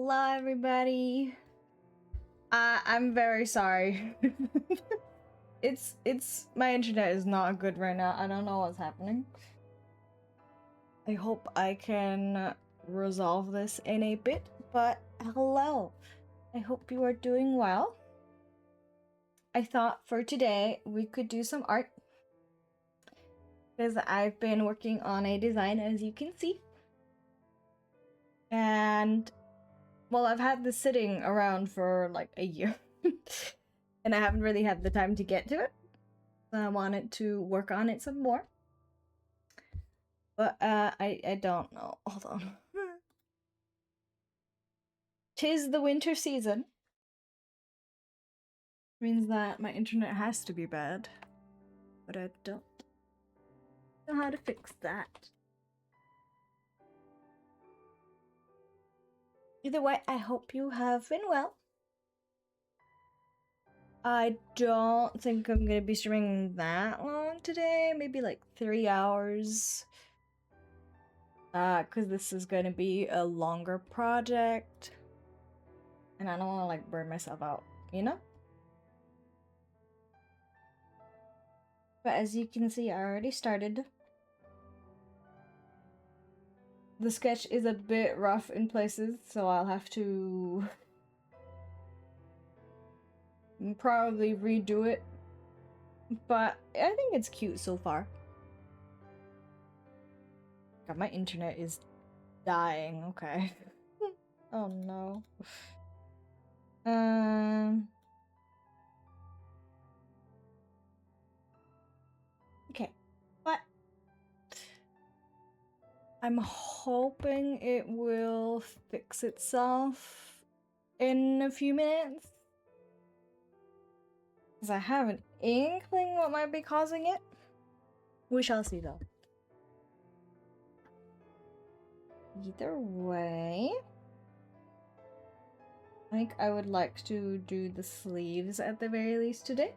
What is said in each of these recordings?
Hello, everybody. I'm very sorry. it's my internet is not good right now. I don't know what's happening. I hope I can resolve this in a bit, but hello. I hope you are doing well. I thought for today we could do some art because I've been working on a design, as you can see. And well, I've had this sitting around for like a year. And I haven't really had the time to get to it. So I wanted to work on it some more. But I don't know. Hold on. Tis the winter season. Means that my internet has to be bad. But I don't know how to fix that. Either way, I hope you have been well. I don't think I'm gonna be streaming that long today. Maybe like 3 hours. Cause this is gonna be a longer project. And I don't wanna like burn myself out, you know? But as you can see, I already started. The sketch is a bit rough in places, so I'll have to probably redo it. But I think it's cute so far. God, my internet is dying. Okay. Oh no. Okay. But I'm hoping it will fix itself in a few minutes. Because I have an inkling what might be causing it. We shall see though. Either way, I think I would like to do the sleeves at the very least today.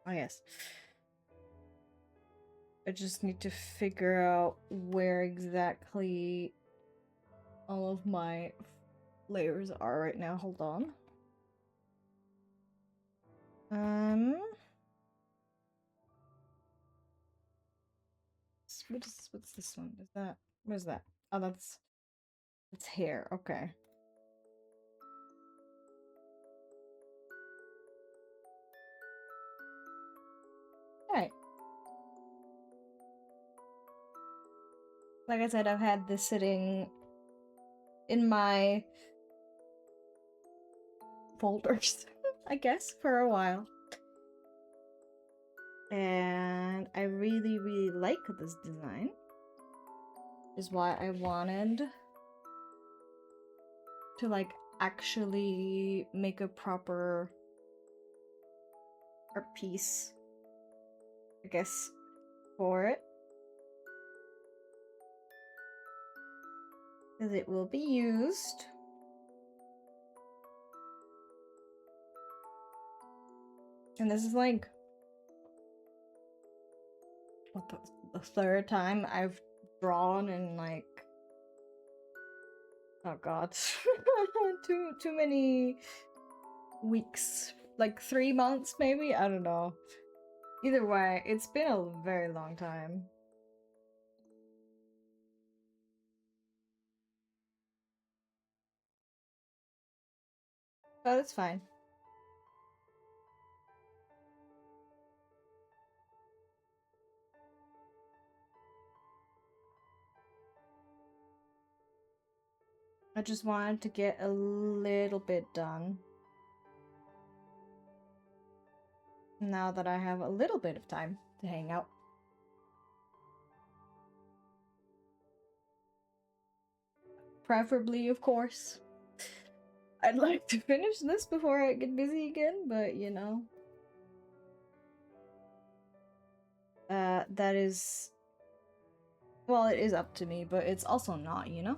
Oh yes. I just need to figure out where exactly all of my layers are right now. Hold on. What's this one? Is that what is that? Oh, that's hair. Okay. Alright. Like I said, I've had this sitting in my folders, I guess, for a while. And I really, really like this design. Is why I wanted to like actually make a proper art piece, I guess, for it. Because it will be used. And this is like what, the third time I've drawn in like, oh god, too many weeks, like 3 months maybe, I don't know. Either way, it's been a very long time. But it's fine. I just wanted to get a little bit done. Now that I have a little bit of time to hang out. Preferably, of course. I'd like to finish this before I get busy again, but you know. That is... Well, it is up to me, but it's also not, you know?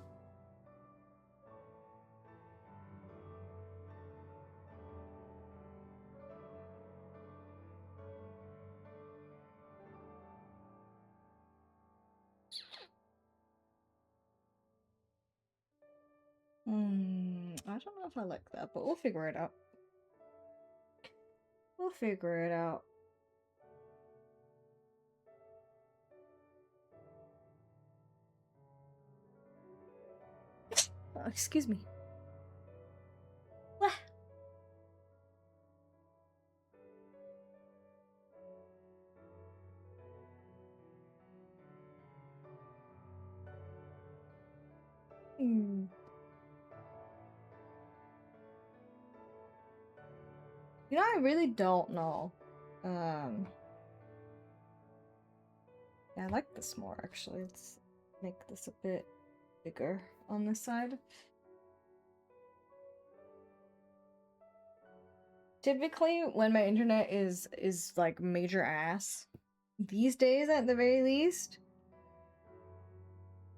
I don't know if I like that, but we'll figure it out. We'll figure it out. Oh, excuse me. What? Hmm. You know, I really don't know. Yeah, I like this more actually. Let's make this a bit bigger on this side. Typically, when my internet is like major ass, these days at the very least,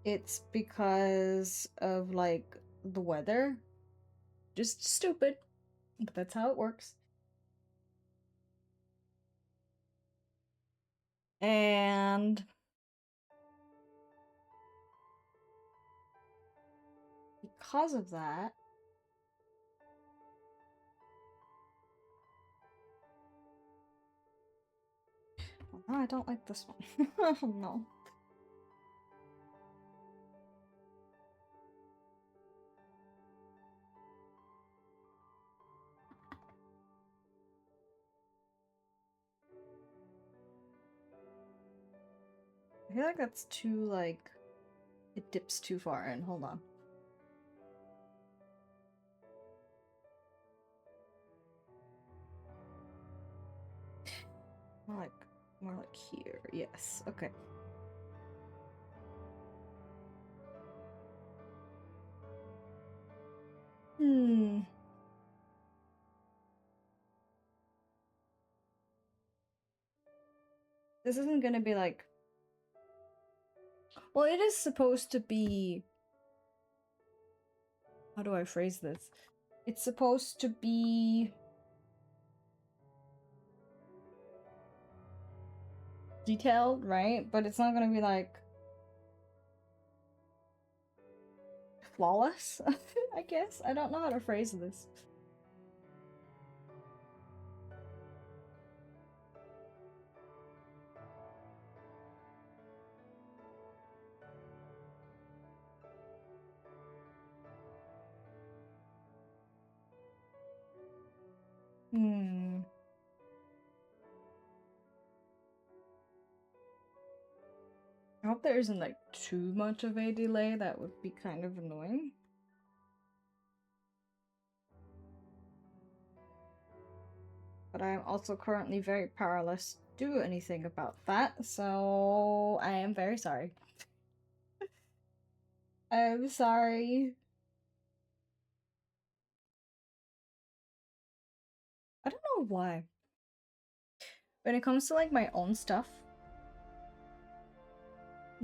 it's because of like the weather. Just stupid, but that's how it works. And because of that, oh, no, I don't like this one. Oh no. I feel like that's too, like, it dips too far in. Hold on. More like here. Yes. Okay. This isn't gonna be like... Well, it is supposed to be... How do I phrase this? It's supposed to be... detailed, right? But it's not gonna be like... flawless, I guess? I don't know how to phrase this. I hope there isn't like too much of a delay. That would be kind of annoying. But I'm also currently very powerless to do anything about that, so I am very sorry. I'm sorry. I don't know why. When it comes to like my own stuff,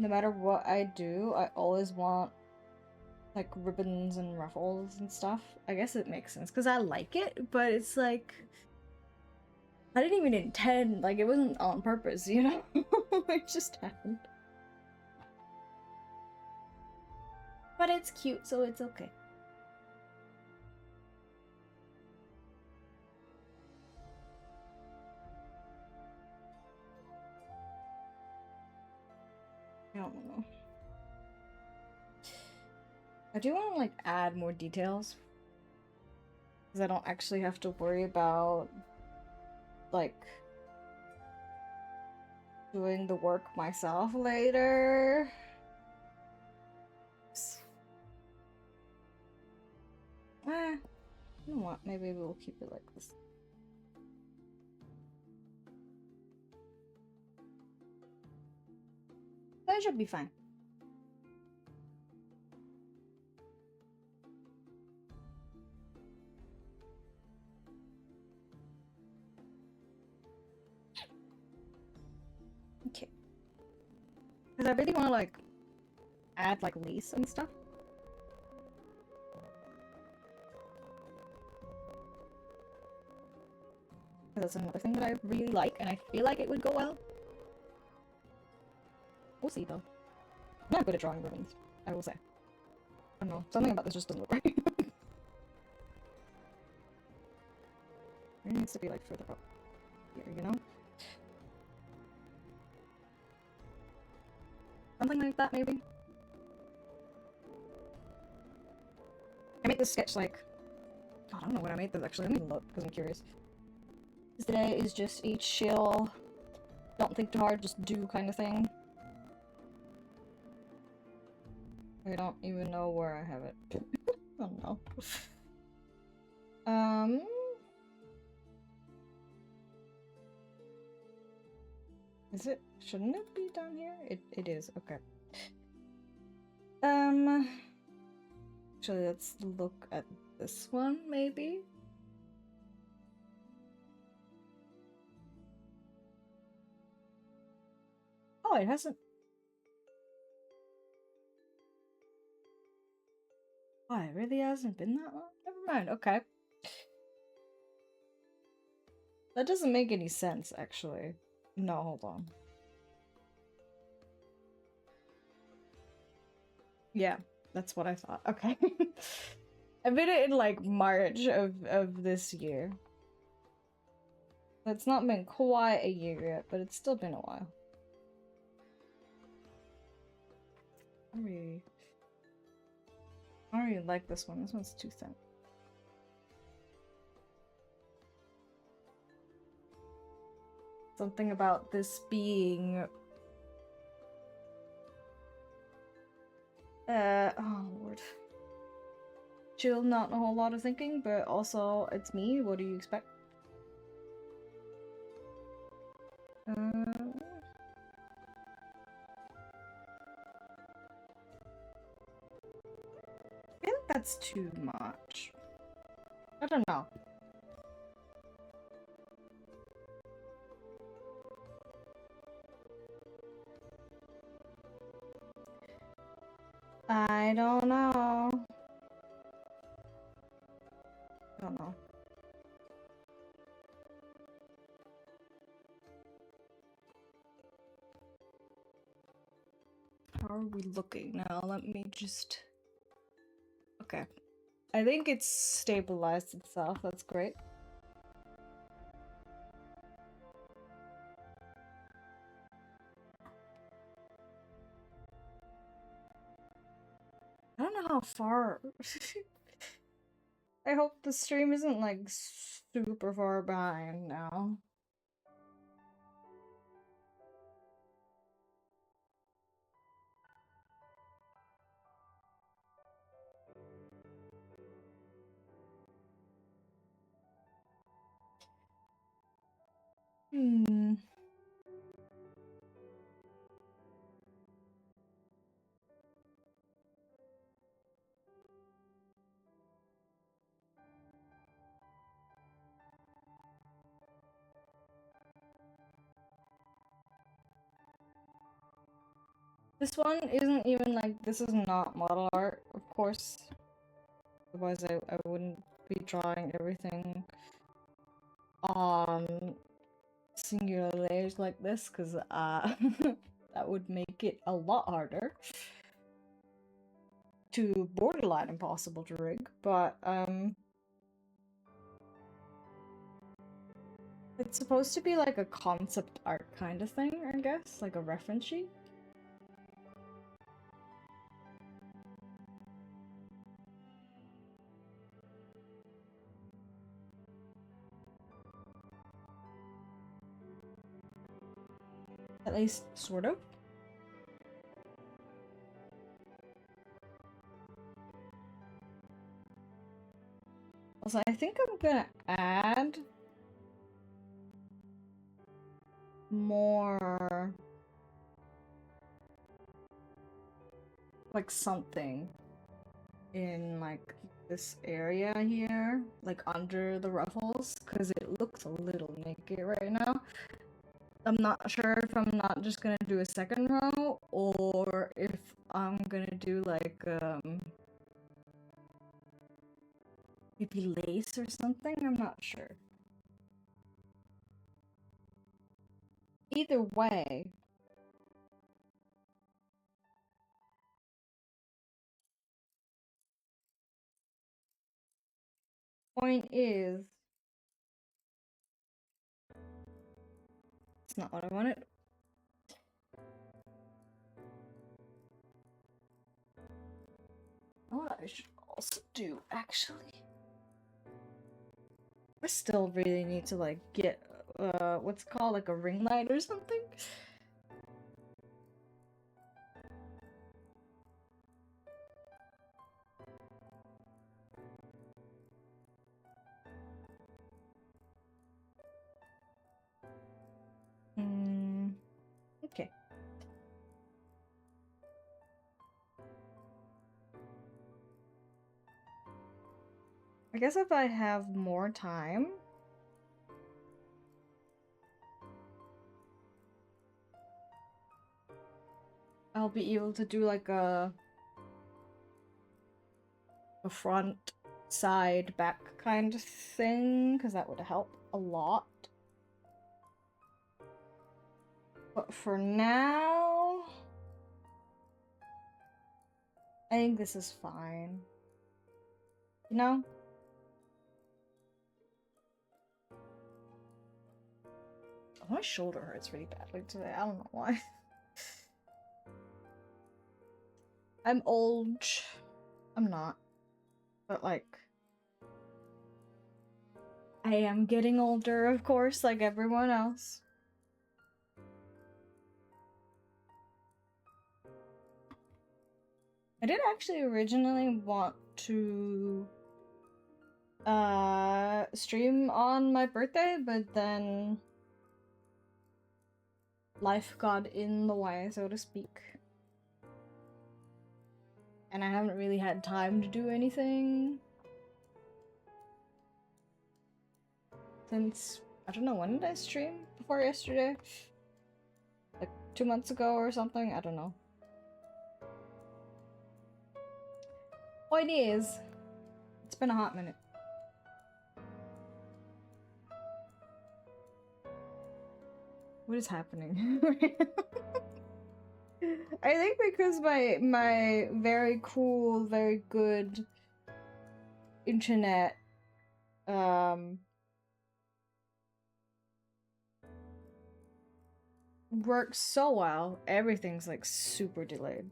no matter what I do, I always want like ribbons and ruffles and stuff. I guess it makes sense because I like it, but it's like I didn't even intend, like it wasn't on purpose, you know? It just happened. But it's cute, so it's okay. I don't know. I do want to like add more details because I don't actually have to worry about like doing the work myself later. You know what? Maybe we'll keep it like this. That should be fine. Okay. Because I really want to like add like lace and stuff. That's another thing that I really like, and I feel like it would go well. We'll see though. I'm not good at drawing ribbons, I will say. I don't know. Something about this just doesn't look right. sense to be like further up here, you know? Something like that, maybe? I made this sketch like... God, I don't know when I made this actually. Let me look, because I'm curious. Today is just a chill, don't think too hard, just do kind of thing. I don't even know where I have it. I don't know. Is it? Shouldn't it be down here? It is, okay. Actually, let's look at this one, maybe? Oh, it hasn't... Oh, it really hasn't been that long? Never mind, okay. That doesn't make any sense, actually. No, hold on. Yeah, that's what I thought. Okay. I made it in, like, March of this year. It's not been quite a year yet, but it's still been a while. I don't really like this one. This one's too thin. Something about this being... oh lord. Chill, not a whole lot of thinking, but also, it's me. What do you expect? I feel like that's too much. I don't know. I don't know. I don't know. How are we looking now? Let me just... Okay. I think it's stabilized itself. That's great. I don't know how far... I hope the stream isn't, like, super far behind now. This one isn't even, like, this is not model art, of course. Otherwise I wouldn't be drawing everything on singular layers like this, because that would make it a lot harder to borderline impossible to rig, but it's supposed to be like a concept art kind of thing, I guess, like a reference sheet. At least, sort of. Also, I think I'm gonna add more, like, something in, like, this area here, like under the ruffles, because it looks a little naked right now. I'm not sure if I'm not just gonna do a second row, or if I'm gonna do, like, maybe lace or something, I'm not sure. Either way, point is, not what I wanted. What I should also do, actually. I still really need to, like, get, what's it called, like a ring light or something? Okay. I guess if I have more time... I'll be able to do like a front, side, back kind of thing, because that would help a lot. But for now, I think this is fine. You know? Oh, my shoulder hurts really badly today. I don't know why. I'm old. I'm not. But like... I am getting older, of course, like everyone else. I did actually originally want to stream on my birthday, but then life got in the way, so to speak. And I haven't really had time to do anything since, I don't know, when did I stream? Before yesterday? Like 2 months ago or something? I don't know. Point is, it's been a hot minute. What is happening? I think because my very cool, very good internet works so well, everything's like super delayed.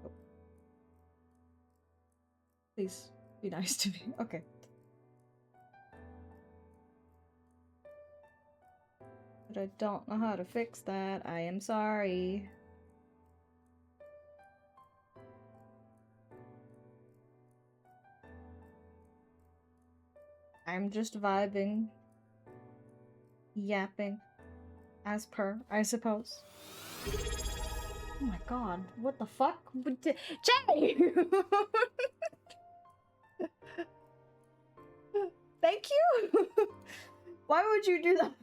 Oh. Please be nice to me. Okay. But I don't know how to fix that. I am sorry. I'm just vibing. Yapping. As per, I suppose. Oh my god, what the fuck? Jay! Thank you! Why would you do that?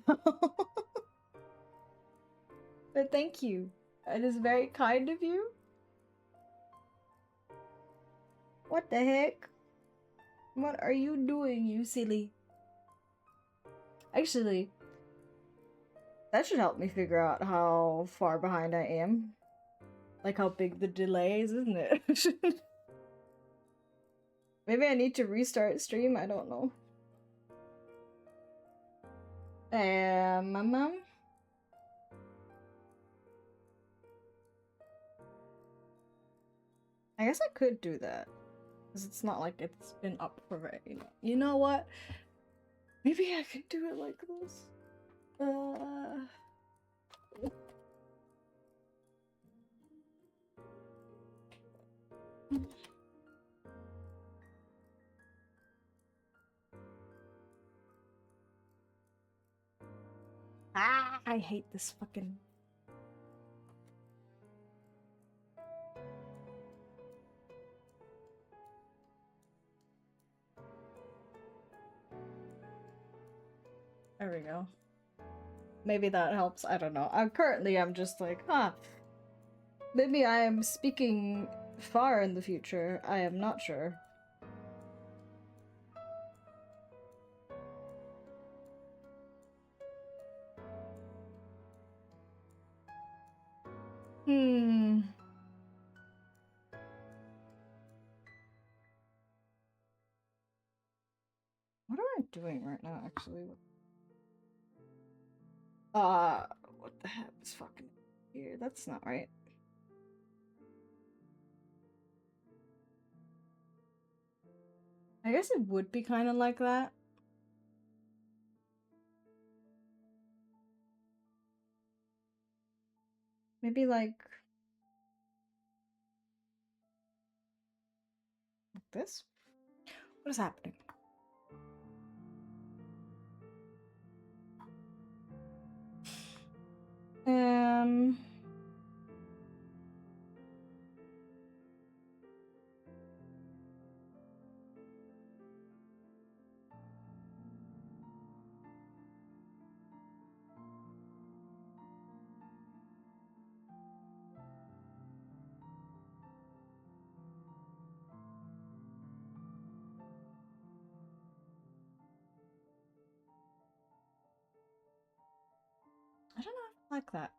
But thank you. It is very kind of you. What the heck? What are you doing, you silly? Actually, that should help me figure out how far behind I am. Like how big the delay is, isn't it? Maybe I need to restart stream, I don't know. My mom? I guess I could do that. Because it's not like it's been up for very long. You know what? Maybe I could do it like this. Ah, I hate this fucking... There we go. Maybe that helps, I don't know. I'm just like, huh. Maybe I am speaking far in the future. I am not sure. What am I doing right now, actually? What the heck is fucking here? That's not right. I guess it would be kind of like that. Maybe like this? What is happening? Um... I don't know if I like that.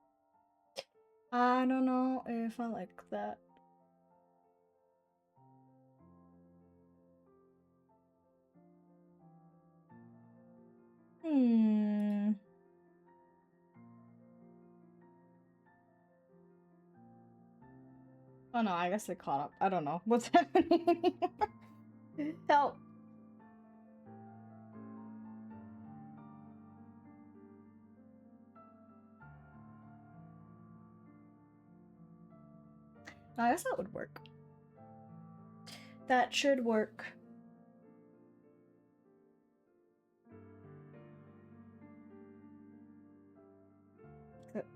I don't know if I like that. Oh no, I guess they caught up. I don't know what's happening. Help. I guess that would work. That should work.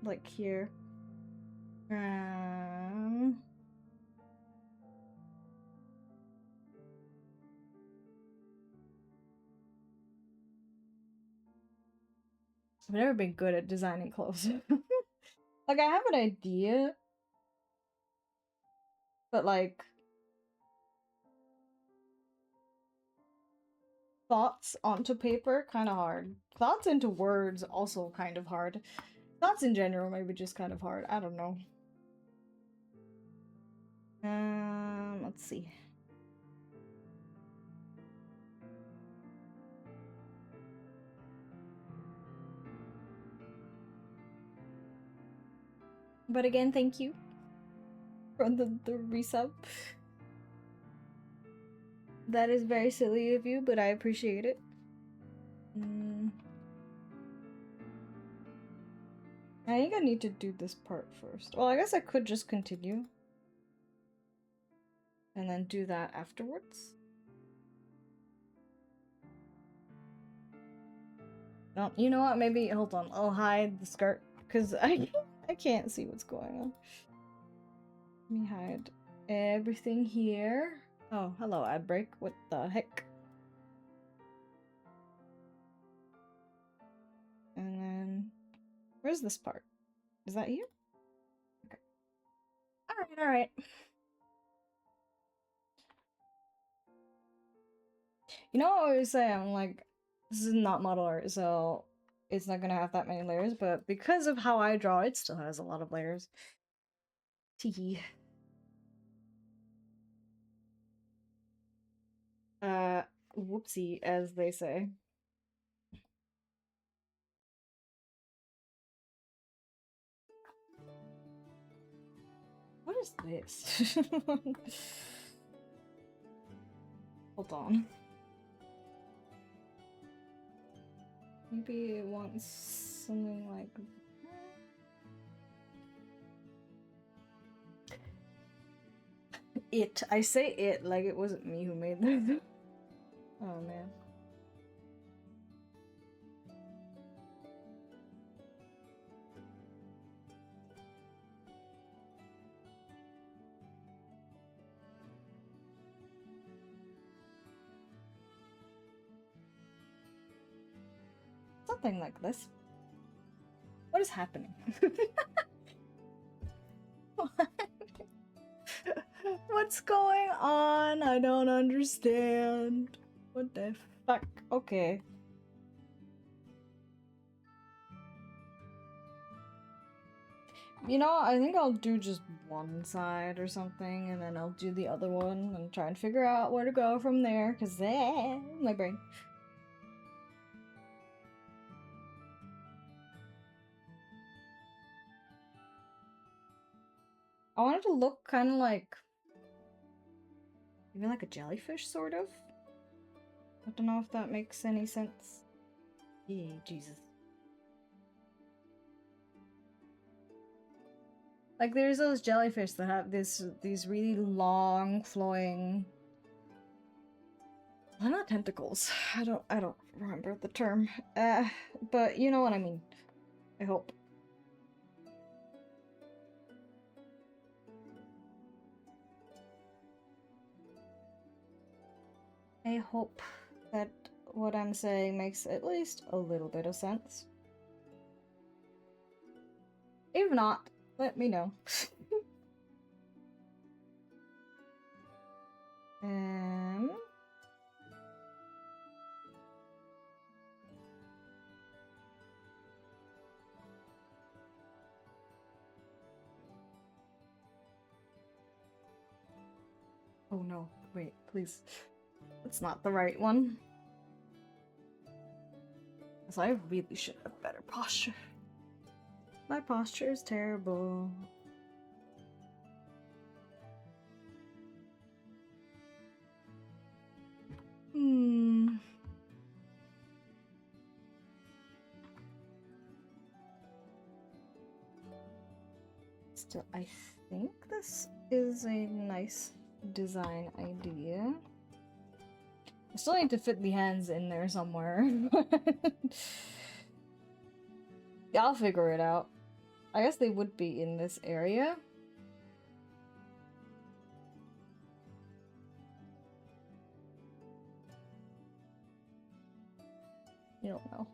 Like here. I've never been good at designing clothes. Like, I have an idea, but like, thoughts onto paper, kind of hard. Thoughts into words, also kind of hard. Thoughts in general, maybe just kind of hard. I don't know. Let's see. But again, thank you for the resub. That is very silly of you, but I appreciate it. I think I need to do this part first. Well, I guess I could just continue. And then do that afterwards. No, you know what? Maybe, hold on. I'll hide the skirt, because I can't see what's going on. Let me hide everything here. Oh, hello, ad break. What the heck? And then, where's this part? Is that here? Okay. Alright. You know what I always say? I'm like, this is not model art, so it's not gonna have that many layers, but because of how I draw, it still has a lot of layers. Teehee. Whoopsie, as they say. What is this? Hold on. Maybe it wants something like... It. I say it like it wasn't me who made this. Oh man. Something like this. What is happening? What's going on? I don't understand. What the fuck? Okay. You know, I think I'll do just one side or something, and then I'll do the other one and try and figure out where to go from there, because my brain. I want it to look kind of like maybe like a jellyfish, sort of. I don't know if that makes any sense. Yeah, Jesus. Like there's those jellyfish that have these really long flowing. Well, not tentacles. I don't remember the term. But you know what I mean. I hope. I hope that what I'm saying makes at least a little bit of sense. If not, let me know. Oh no, wait, please. That's not the right one. So I really should have better posture. My posture is terrible. Still, I think this is a nice design idea. I still need to fit the hands in there somewhere. Yeah, I'll figure it out. I guess they would be in this area. You don't know.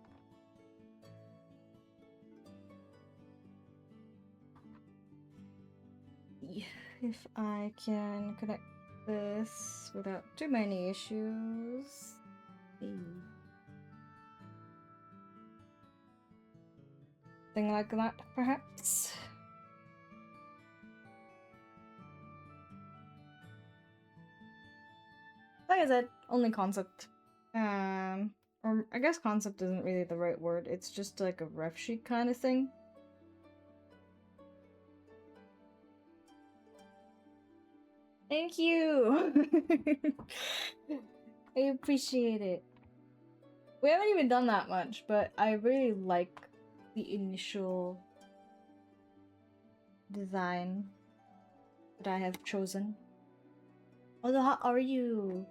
If I can connect this without too many issues. Thing like that, perhaps. Like I said, only concept. Or I guess concept isn't really the right word. It's just like a ref sheet kind of thing. Thank you! I appreciate it. We haven't even done that much, but I really like the initial design that I have chosen. Although, how are you?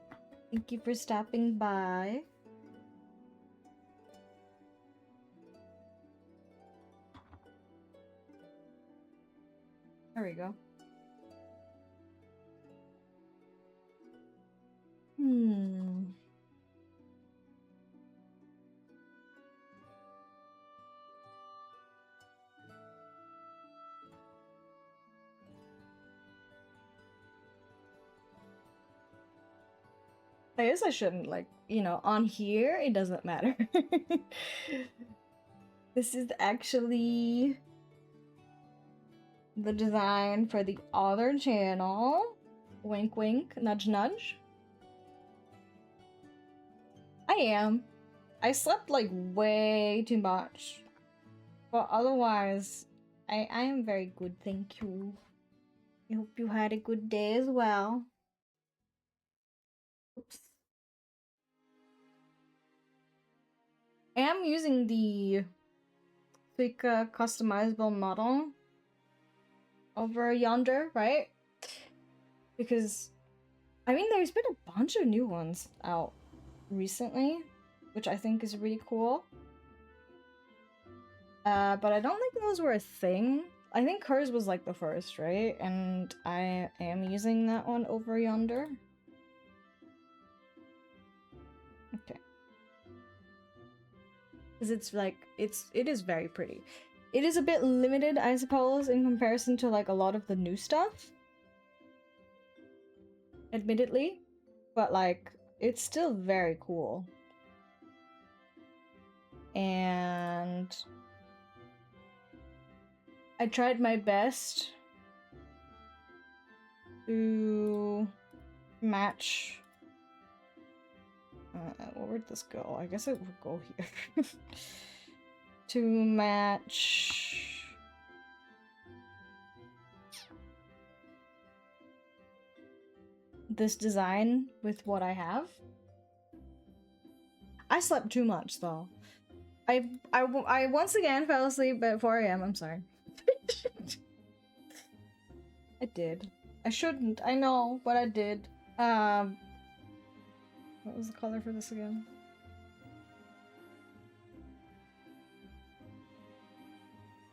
Thank you for stopping by. There we go. I guess I shouldn't, like, you know, on here, it doesn't matter. This is actually the design for the other channel. Wink wink, nudge nudge. I am. I slept like way too much. But otherwise, I am very good, thank you. I hope you had a good day as well. Oops. I am using the Suika customizable model over yonder, right? Because, I mean, there's been a bunch of new ones out recently, which I think is really cool. But I don't think those were a thing. I think hers was like the first, right? And I am using that one over yonder. Okay. Because it's like, it is very pretty. It is a bit limited, I suppose, in comparison to like a lot of the new stuff. Admittedly. But like, it's still very cool. And I tried my best to match. Where'd this go? I guess it would go here. To match this design with what I have. I slept too much though. I once again fell asleep at 4 a.m. I'm sorry. I did. I shouldn't. I know, but I did. What was the color for this again?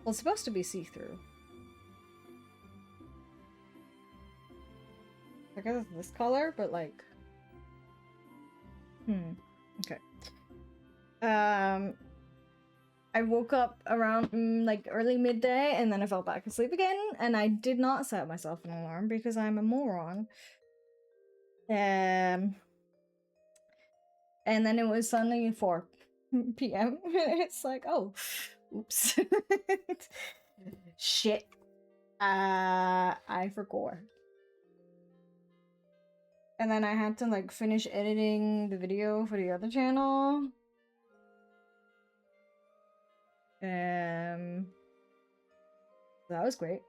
Well, it's supposed to be see-through. I guess it's this color, but like... Okay. I woke up around like early midday and then I fell back asleep again, and I did not set myself an alarm because I'm a moron. And then it was suddenly 4 p.m. It's like, oh, oops. Shit. I forgot. And then I had to like finish editing the video for the other channel. That was great.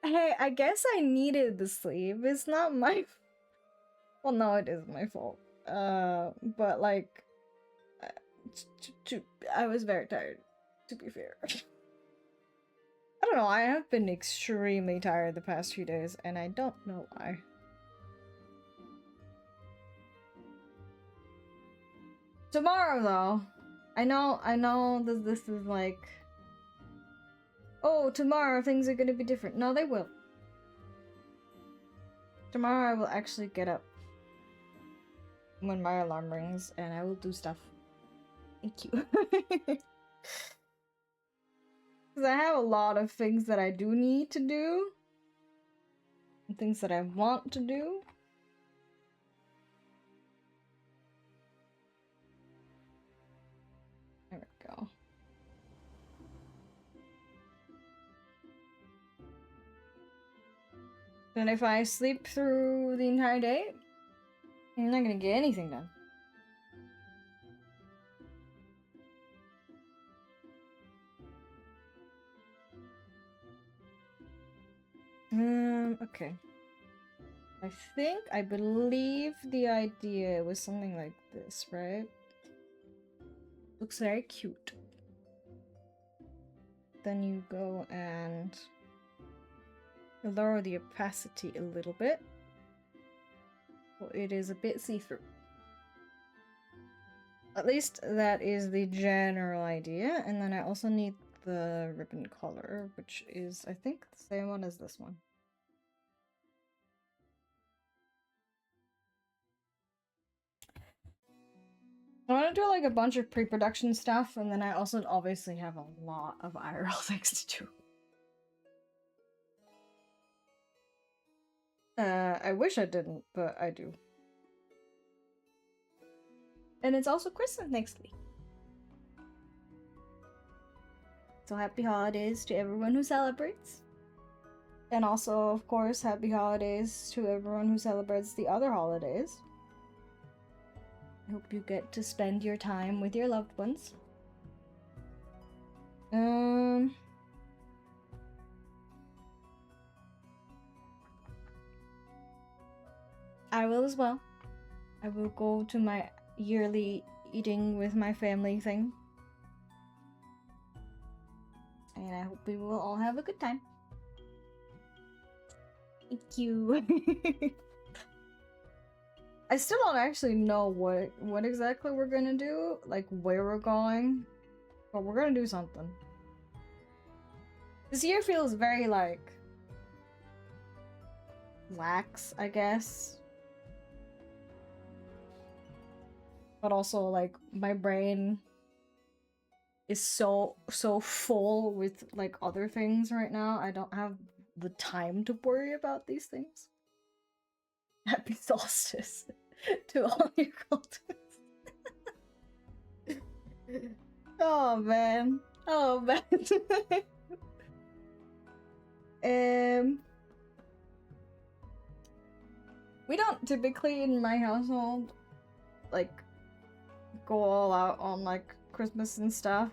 Hey, I guess I needed the sleep. It's not my... Well, no, it is my fault. But like... I was very tired, to be fair. I don't know, I have been extremely tired the past few days, and I don't know why. Tomorrow, though, I know that this is like... Oh, tomorrow things are gonna be different. No, they will. Tomorrow I will actually get up when my alarm rings, and I will do stuff. Thank you. Because I have a lot of things that I do need to do. And things that I want to do. There we go. And if I sleep through the entire day, I'm not gonna get anything done. Okay. I believe the idea was something like this, right? Looks very cute. Then you go and lower the opacity a little bit. So it is a bit see-through. At least that is the general idea. And then I also need the ribbon color, which is, I think, the same one as this one. I want to do like a bunch of pre-production stuff, and then I also obviously have a lot of IRL things to do. I wish I didn't, but I do. And it's also Christmas next week. So happy holidays to everyone who celebrates. And also, of course, happy holidays to everyone who celebrates the other holidays. I hope you get to spend your time with your loved ones. I will as well. I will go to my yearly eating with my family thing. And I hope we will all have a good time. Thank you. I still don't actually know what exactly we're gonna do, like where we're going, but we're gonna do something. This year feels very like lax, I guess. But also like my brain is so full with like other things right now. I don't have the time to worry about these things. Happy solstice to all your cultists. Oh man. Oh man. We don't typically in my household like go all out on like Christmas and stuff.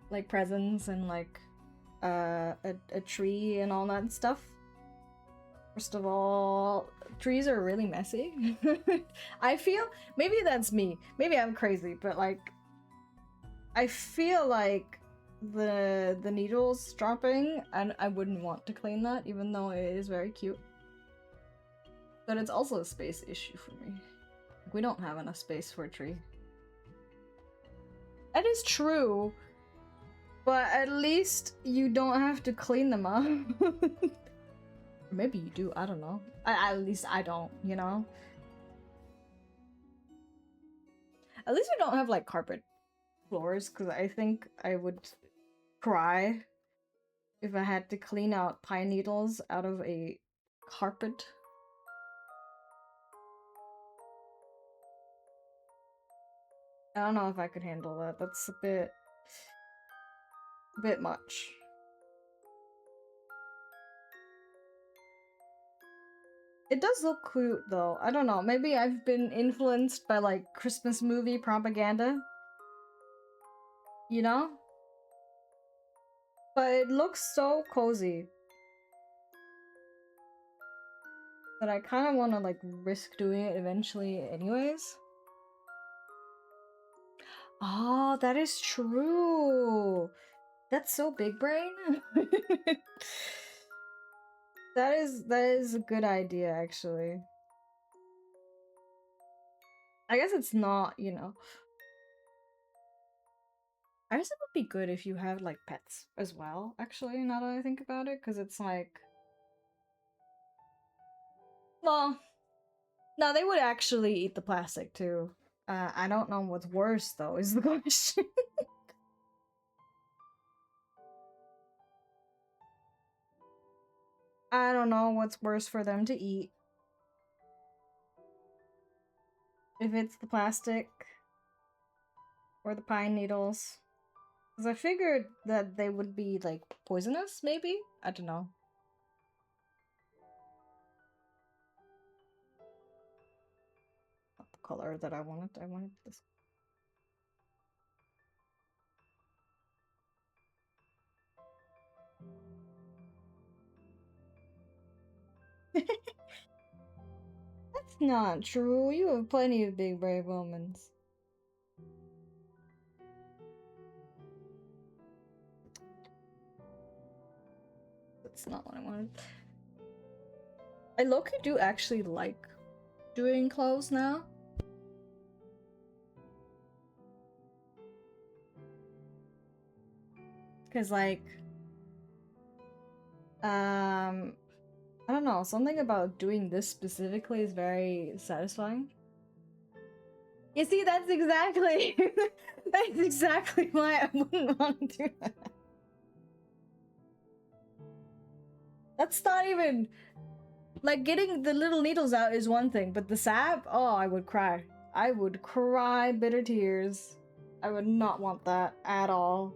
Like presents and like a tree and all that stuff. First of all, trees are really messy. I feel, maybe that's me. Maybe I'm crazy, but like I feel like the needles dropping, and I wouldn't want to clean that, even though it is very cute. But it's also a space issue for me. We don't have enough space for a tree. That is true, but at least you don't have to clean them up. Maybe you do, I don't know. At least I don't, you know? At least we don't have like carpet floors, because I think I would cry if I had to clean out pine needles out of a carpet. I don't know if I could handle that. That's a bit much. It does look cute though. I don't know. Maybe I've been influenced by like Christmas movie propaganda. You know? But it looks so cozy that I kind of want to like risk doing it eventually anyways. Oh, that is true. That's so big brain. That is a good idea actually. I guess it's not, you know. I guess it would be good if you have like pets as well, actually, now that I think about it, because it's like, well, no, they would actually eat the plastic too. I don't know what's worse though, is the question. I don't know what's worse for them to eat. If it's the plastic or the pine needles. Because I figured that they would be like poisonous, maybe? I don't know. Not the color that I wanted. I wanted this. That's not true. You have plenty of big brave moments. That's not what I wanted. I low-key do actually like doing clothes now. Cause like, I don't know, something about doing this specifically is very satisfying. You see, that's exactly that's exactly why I wouldn't want to do that. That's not even like getting the little needles out is one thing, but the sap, oh, I would cry. I would cry bitter tears. I would not want that at all.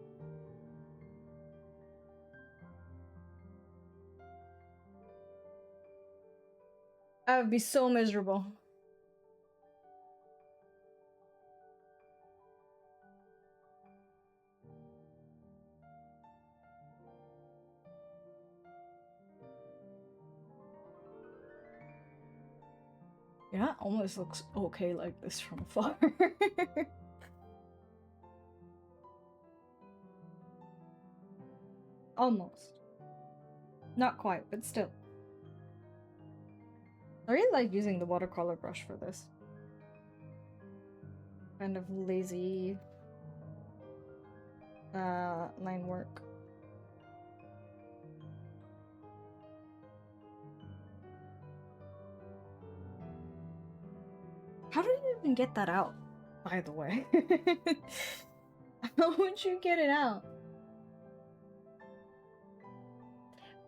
I would be so miserable. Yeah, it almost looks okay like this from afar. Almost. Not quite, but still. I really like using the watercolor brush for this. Kind of lazy line work. How do you even get that out, by the way? How would you get it out?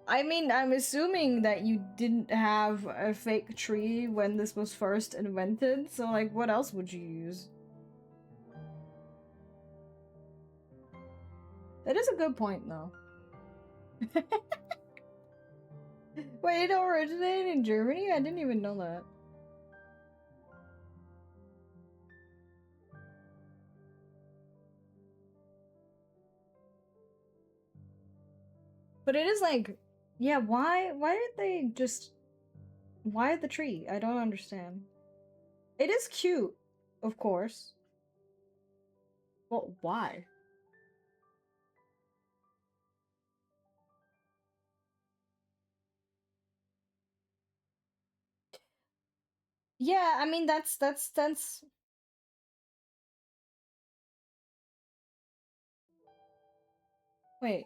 I mean, I'm assuming that you didn't have a fake tree when this was first invented, so like, what else would you use? That is a good point, though. Wait, it originated in Germany? I didn't even know that. But it is like, yeah, why did they just, why the tree? I don't understand. It is cute, of course. But why? Yeah, I mean that's wait.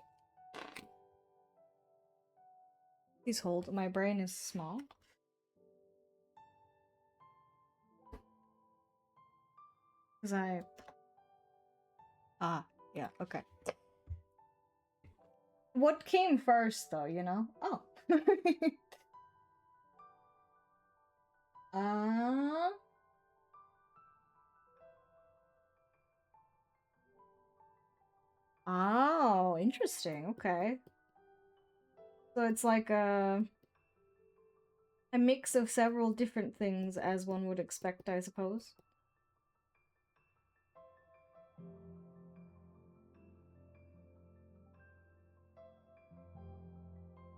Please hold. My brain is small. Cause yeah, okay. What came first though, you know? Oh. uh Oh, interesting. Okay. So it's like a mix of several different things as one would expect, I suppose.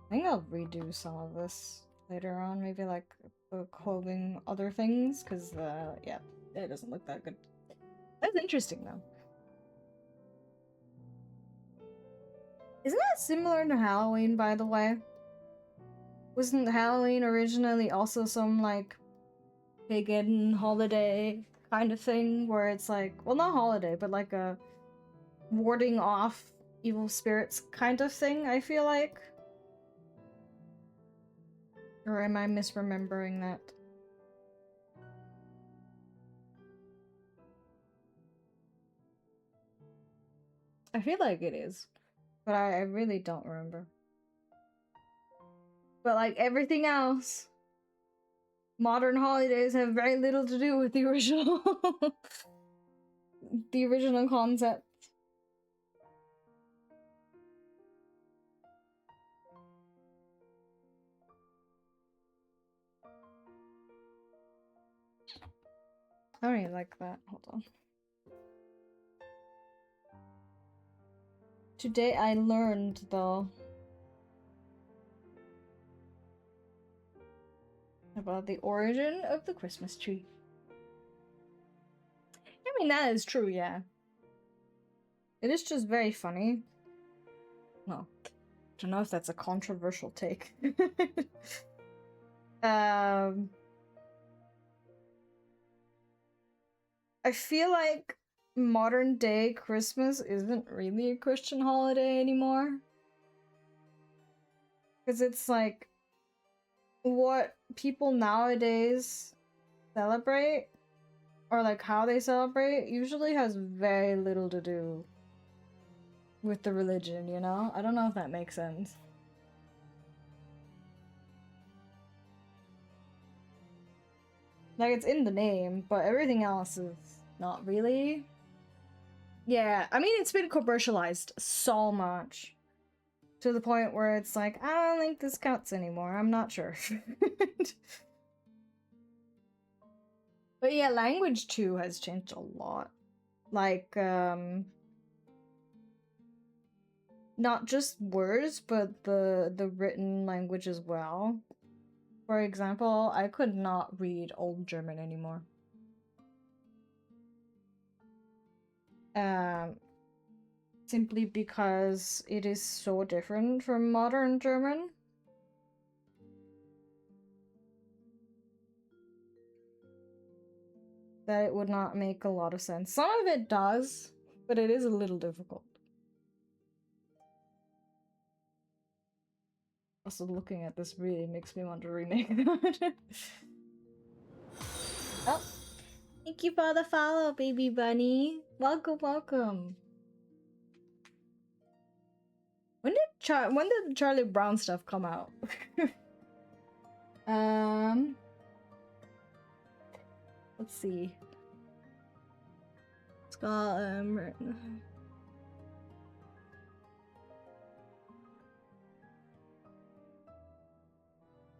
I think I'll redo some of this later on, maybe like clothing other things, because yeah, it doesn't look that good. That's interesting though. Isn't that similar to Halloween, by the way? Wasn't Halloween originally also some like pagan holiday kind of thing where it's like, well, not holiday, but like a warding off evil spirits kind of thing, I feel like? Or am I misremembering that? I feel like it is, but I really don't remember. But like everything else, modern holidays have very little to do with the original the original concept. I don't even like that. Hold on. Today I learned, though, about the origin of the Christmas tree. I mean, that is true, yeah. It is just very funny. Well, I don't know if that's a controversial take. I feel like modern day Christmas isn't really a Christian holiday anymore. Because it's like what people nowadays celebrate, or like how they celebrate, usually has very little to do with the religion, you know? I don't know if that makes sense. Like, it's in the name, but everything else is not really. Yeah, I mean, it's been commercialized so much. To the point where it's like, I don't think this counts anymore. I'm not sure. But yeah, language too has changed a lot. Like, not just words, but the written language as well. For example, I could not read Old German anymore. Simply because it is so different from modern German. That it would not make a lot of sense. Some of it does, but it is a little difficult. Also, looking at this really makes me want to remake that. Oh, thank you for the follow, baby bunny. Welcome, welcome. When did Charlie Brown stuff come out? Let's see. It's got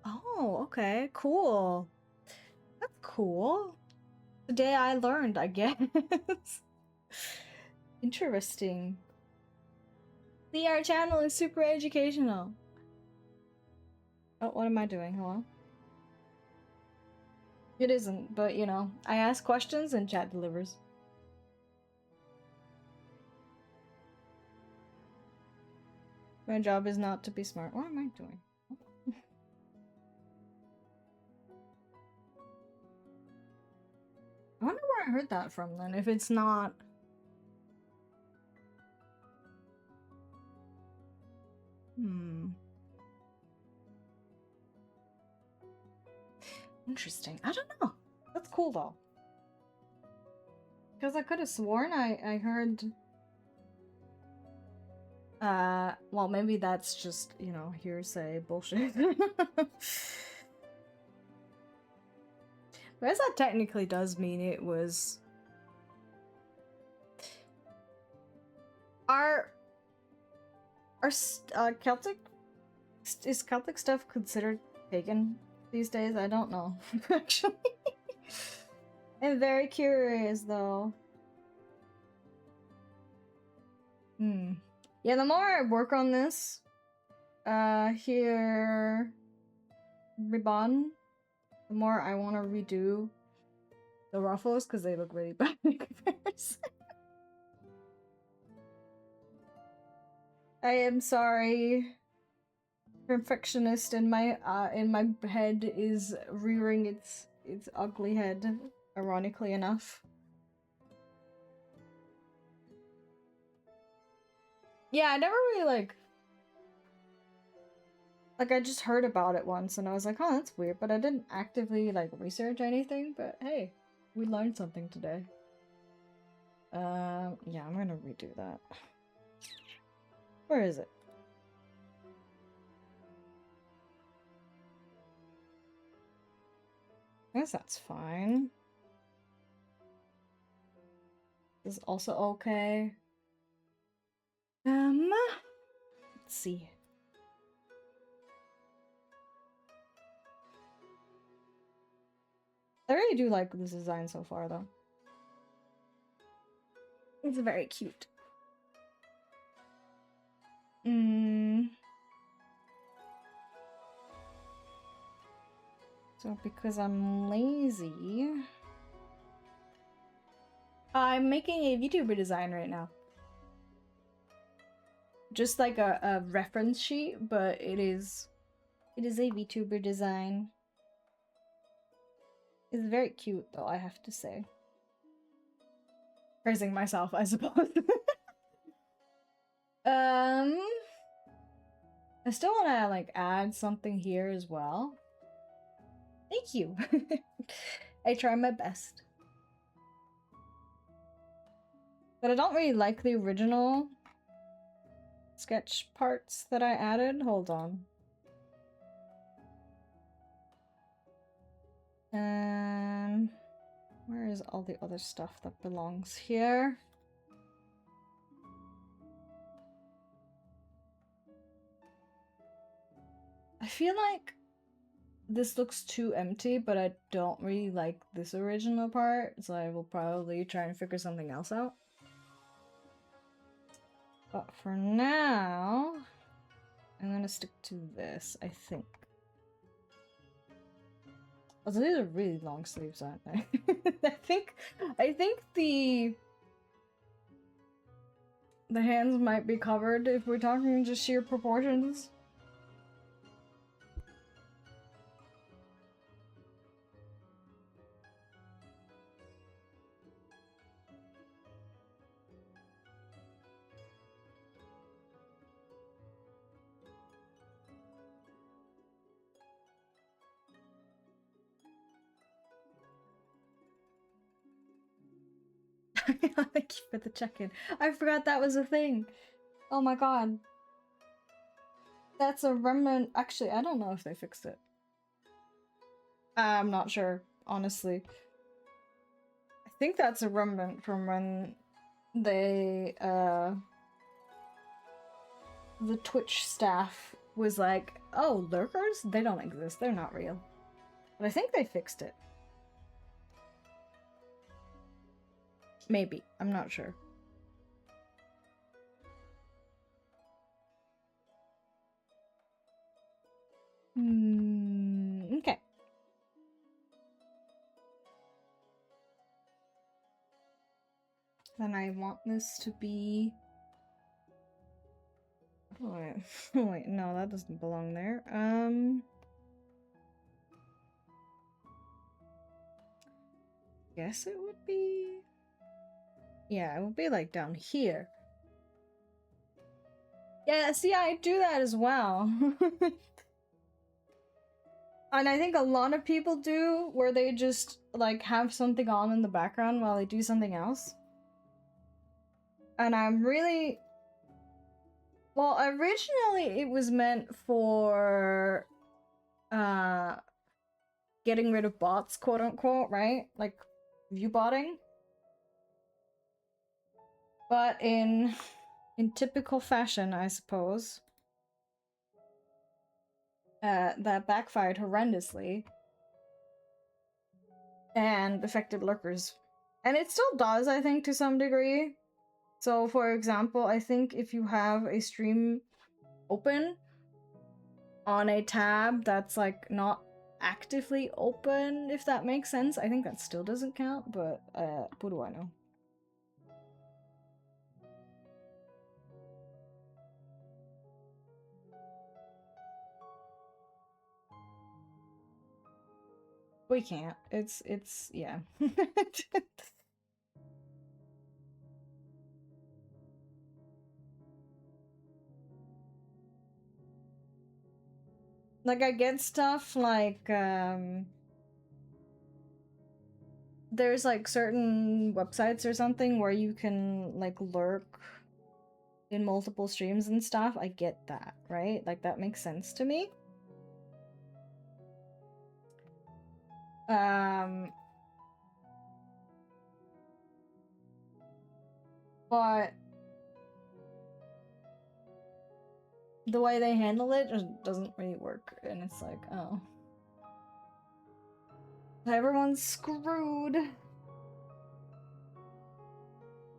oh, okay, cool. That's cool. Today I learned, I guess. Interesting. See, our channel is super educational. Oh, what am I doing? Hello? It isn't, but you know, I ask questions and chat delivers. My job is not to be smart. What am I doing? I wonder where I heard that from then, if it's not... Interesting. I don't know. That's cool though. Because I could have sworn I heard... well, maybe that's just, you know, hearsay bullshit. But that technically does mean it was... Are Celtic... Is Celtic stuff considered pagan these days? I don't know, actually. I'm very curious, though. Yeah, the more I work on this, here... Ribbon, the more I want to redo the ruffles, because they look really bad in comparison. I am sorry. Perfectionist in my head is rearing its ugly head, ironically enough. Yeah, I never really like I just heard about it once and I was like, oh, that's weird, but I didn't actively like research anything, but hey, we learned something today. Yeah, I'm gonna redo that. Where is it? I guess that's fine. This is also okay. Let's see. I really do like this design so far, though. It's very cute. So because I'm lazy, I'm making a VTuber design right now. Just like a reference sheet, but it is a VTuber design. It's very cute, though, I have to say. Praising myself, I suppose. I still want to like add something here as well. Thank you. I try my best. But I don't really like the original sketch parts that I added. Hold on. Where is all the other stuff that belongs here? I feel like this looks too empty, but I don't really like this original part, so I will probably try and figure something else out. But for now, I'm gonna stick to this, I think. Also, these are really long sleeves, aren't they? I think the hands might be covered if we're talking just sheer proportions. Thank you for the check-in. I forgot that was a thing. Oh my god. That's a remnant. Actually, I don't know if they fixed it. I'm not sure, honestly. I think that's a remnant from when they, the Twitch staff was like, oh, lurkers? They don't exist. They're not real. But I think they fixed it. Maybe. I'm not sure. Okay. Then I want this to be... Oh, wait. Wait, no, that doesn't belong there. Guess it would be... Yeah, it would be like down here. Yeah, see, I do that as well. And I think a lot of people do, where they just, like, have something on in the background while they do something else. And I'm really... Well, originally it was meant for, getting rid of bots, quote-unquote, right? Like, view botting. But in typical fashion, I suppose, that backfired horrendously and affected lurkers. And it still does, I think, to some degree. So, for example, I think if you have a stream open on a tab that's, like, not actively open, if that makes sense, I think that still doesn't count, but, what do I know? We can't. It's, yeah. Like, I get stuff like, there's, like, certain websites or something where you can, like, lurk in multiple streams and stuff. I get that, right? Like, that makes sense to me. But the way they handle it just doesn't really work, and it's like, oh. Everyone's screwed.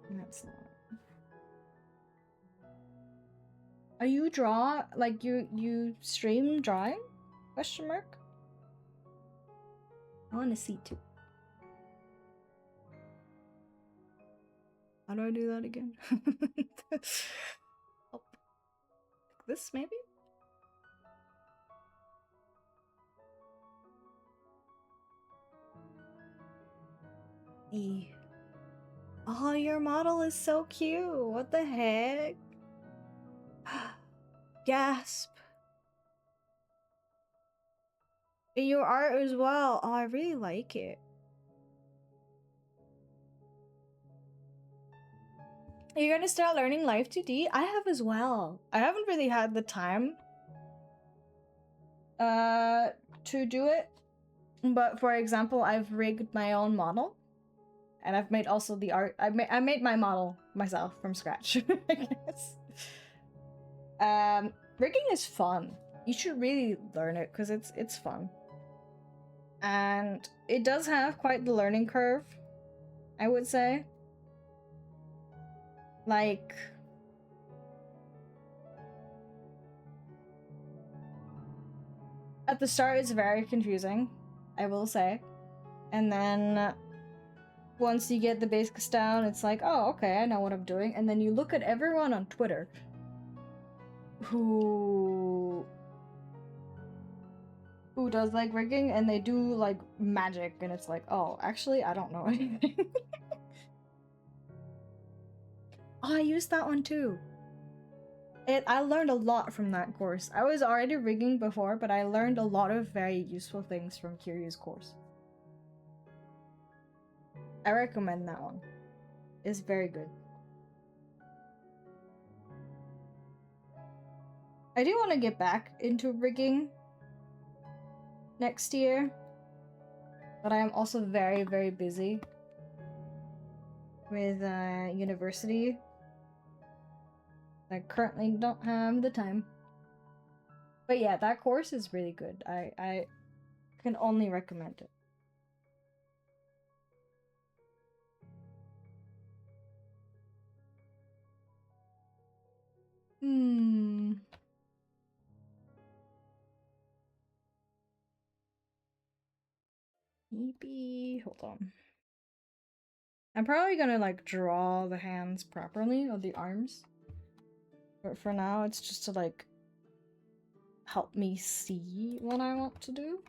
That's not... Are you like, you stream drawing? Question mark? I wanna see too. How do I do that again? Oh. Like this, maybe? E. Oh, your model is so cute. What the heck? Gasp. And your art as well. Oh, I really like it. You're gonna start learning Live 2D? I have as well. I haven't really had the time to do it. But for example, I've rigged my own model. And I've made also the art. I made my model myself from scratch, I guess. Rigging is fun. You should really learn it because it's fun. And it does have quite the learning curve, I would say. Like, at the start it's very confusing, I will say. And then once you get the basics down, it's like, oh, okay, I know what I'm doing. And then you look at everyone on Twitter who does like rigging, and they do like magic, and it's like, oh, actually I don't know anything. Oh, I used that one too. I learned a lot from that course. I was already rigging before, but I learned a lot of very useful things from Kiryu's course. I recommend that one. It's very good. I do want to get back into rigging next year, but I am also very, very busy with university. I currently don't have the time. But yeah, that course is really good. I can only recommend it. Maybe, hold on. I'm probably gonna like draw the hands properly, or the arms. But for now, it's just to like help me see what I want to do.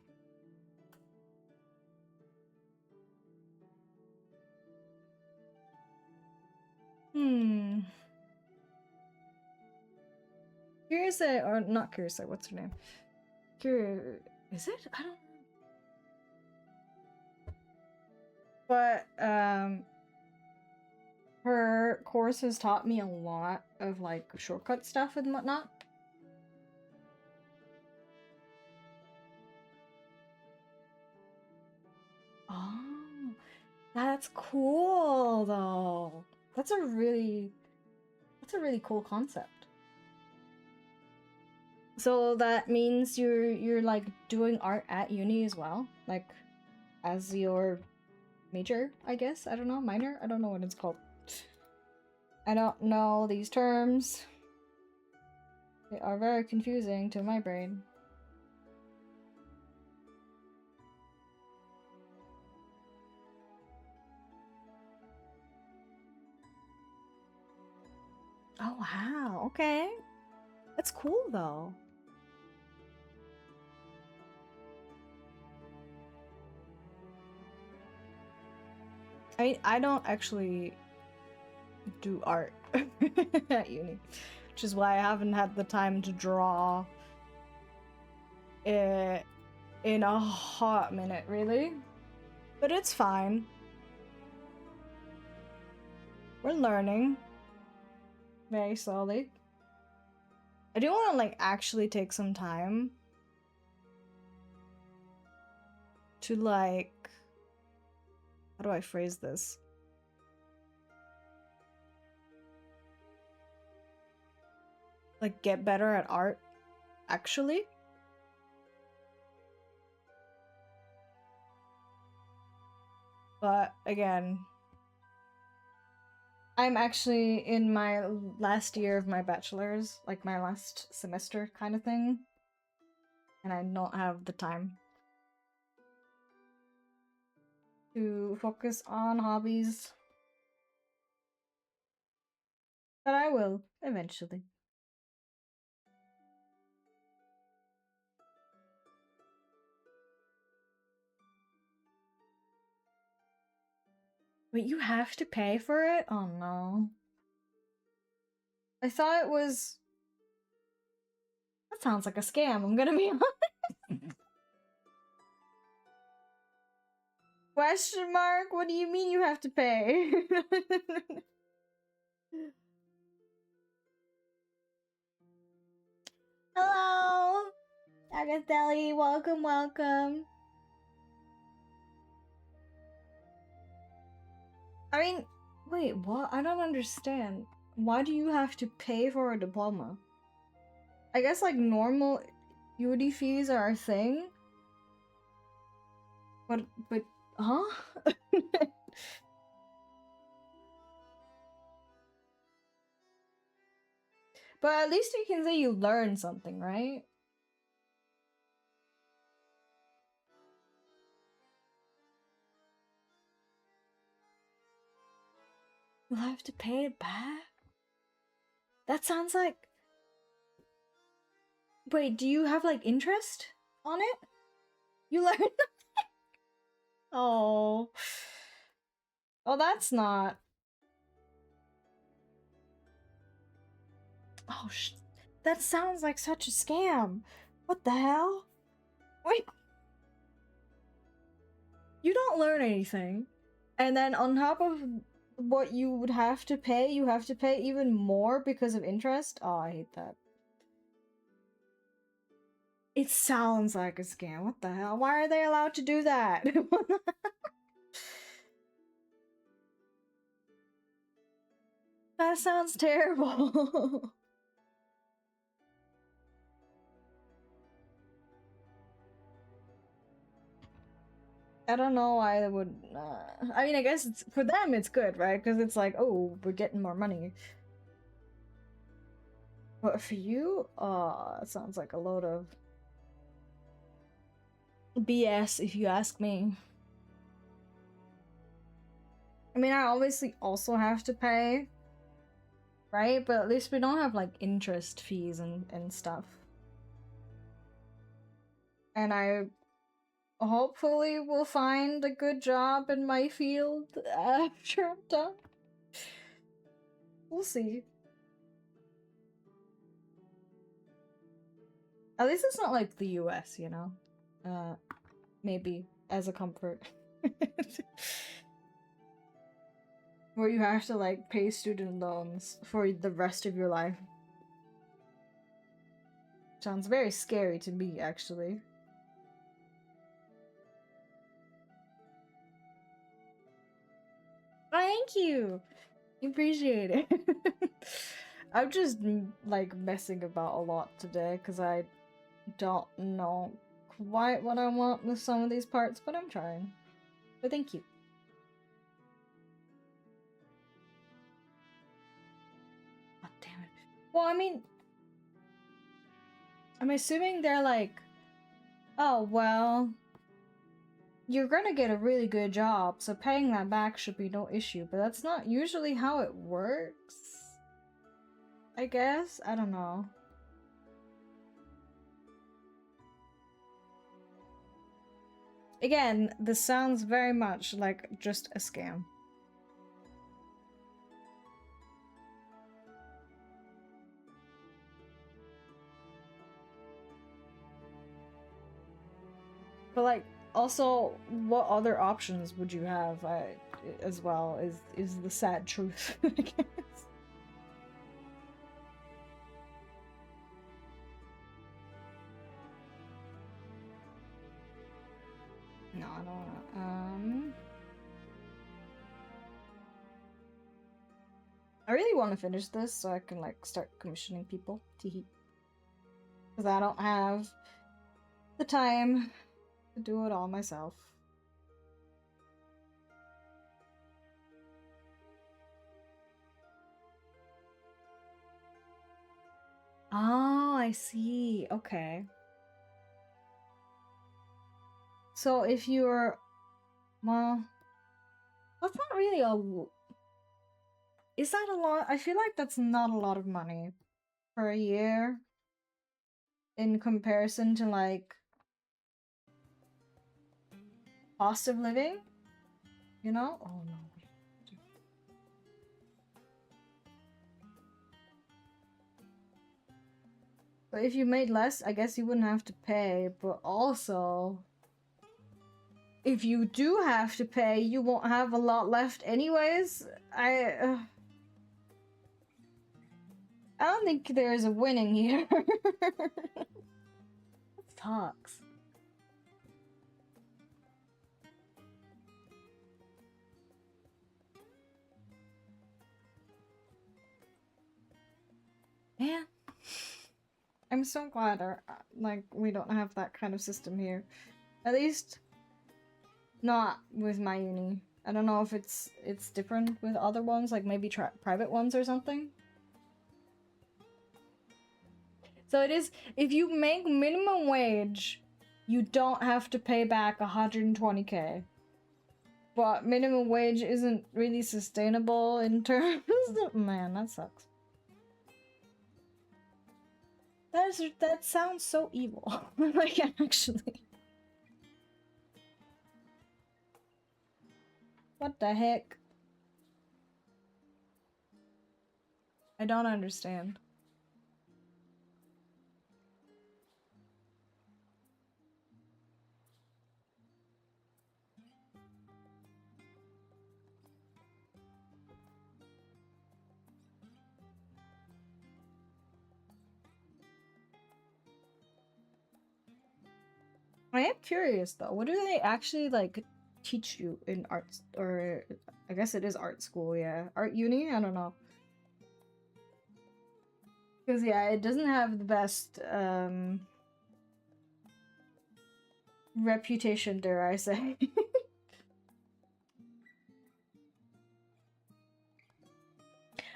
Curiously, or not curiously, what's her name? Is it? I don't know. But, her course has taught me a lot of, like, shortcut stuff and whatnot. Oh, that's cool, though. That's a really cool concept. So that means you're like doing art at uni as well, like as your major, I guess. I don't know, minor. I don't know what it's called. I don't know these terms. They are very confusing to my brain. Oh wow, okay. That's cool though. I don't actually do art at uni, which is why I haven't had the time to draw it in a hot minute, really. But it's fine. We're learning very slowly. I do want to like actually take some time to like, how do I phrase this? Like get better at art, actually. But again, I'm actually in my last year of my bachelor's, like my last semester kind of thing. And I don't have the time to focus on hobbies. But I will, eventually. Wait, you have to pay for it? Oh no. I thought it was... That sounds like a scam, I'm gonna be honest. Question mark? What do you mean you have to pay? Hello! Agathelli, welcome, welcome. I mean, wait, what? I don't understand. Why do you have to pay for a diploma? I guess like normal UD fees are a thing. But, huh? But at least you can say you learned something, right? You'll have to pay it back? That sounds like... Wait, do you have like interest on it? You learn... Oh. Oh, that's not... Oh, that sounds like such a scam. What the hell? Wait. You don't learn anything. And then on top of what you would have to pay, you have to pay even more because of interest? Oh, I hate that. It sounds like a scam. What the hell? Why are they allowed to do that? That sounds terrible. I don't know why they would. I mean, I guess it's for them. It's good, right? Because it's like, oh, we're getting more money. But for you, it sounds like a load of BS, if you ask me. I mean, I obviously also have to pay, right? But at least we don't have like interest fees and stuff. And I hopefully will find a good job in my field after I'm done. We'll see. At least it's not like the US, you know? Maybe as a comfort. Where you have to like pay student loans for the rest of your life. Sounds very scary to me, actually. Thank you! Appreciate it. I'm just like messing about a lot today because I don't know quite what I want with some of these parts, but I'm trying. But thank you. God damn it. Well, I mean, I'm assuming they're like, oh, well, you're gonna get a really good job, so paying that back should be no issue, but that's not usually how it works. I guess? I don't know. Again, this sounds very much like just a scam. But like, also, what other options would you have as well is the sad truth, I guess. No, I don't wanna, I really want to finish this so I can like start commissioning people. Teehee. Because I don't have the time to do it all myself. Oh, I see. Okay. So if you're, well, that's not really a, is that a lot? I feel like that's not a lot of money for a year in comparison to like cost of living, you know? Oh no. But if you made less, I guess you wouldn't have to pay, but also if you do have to pay, you won't have a lot left anyways. I don't think there's a winning here. Talks. Man, I'm so glad like we don't have that kind of system here. At least not with my uni. I don't know if it's different with other ones, like maybe private ones or something. So it is, if you make minimum wage, you don't have to pay back 120k. But minimum wage isn't really sustainable in terms of, man, that sucks. That sounds so evil. Like, actually. What the heck? I don't understand. I am curious though. What do they actually like teach you in arts, or I guess it is art school, yeah. Art uni? I don't know. Because yeah, it doesn't have the best reputation, dare I say.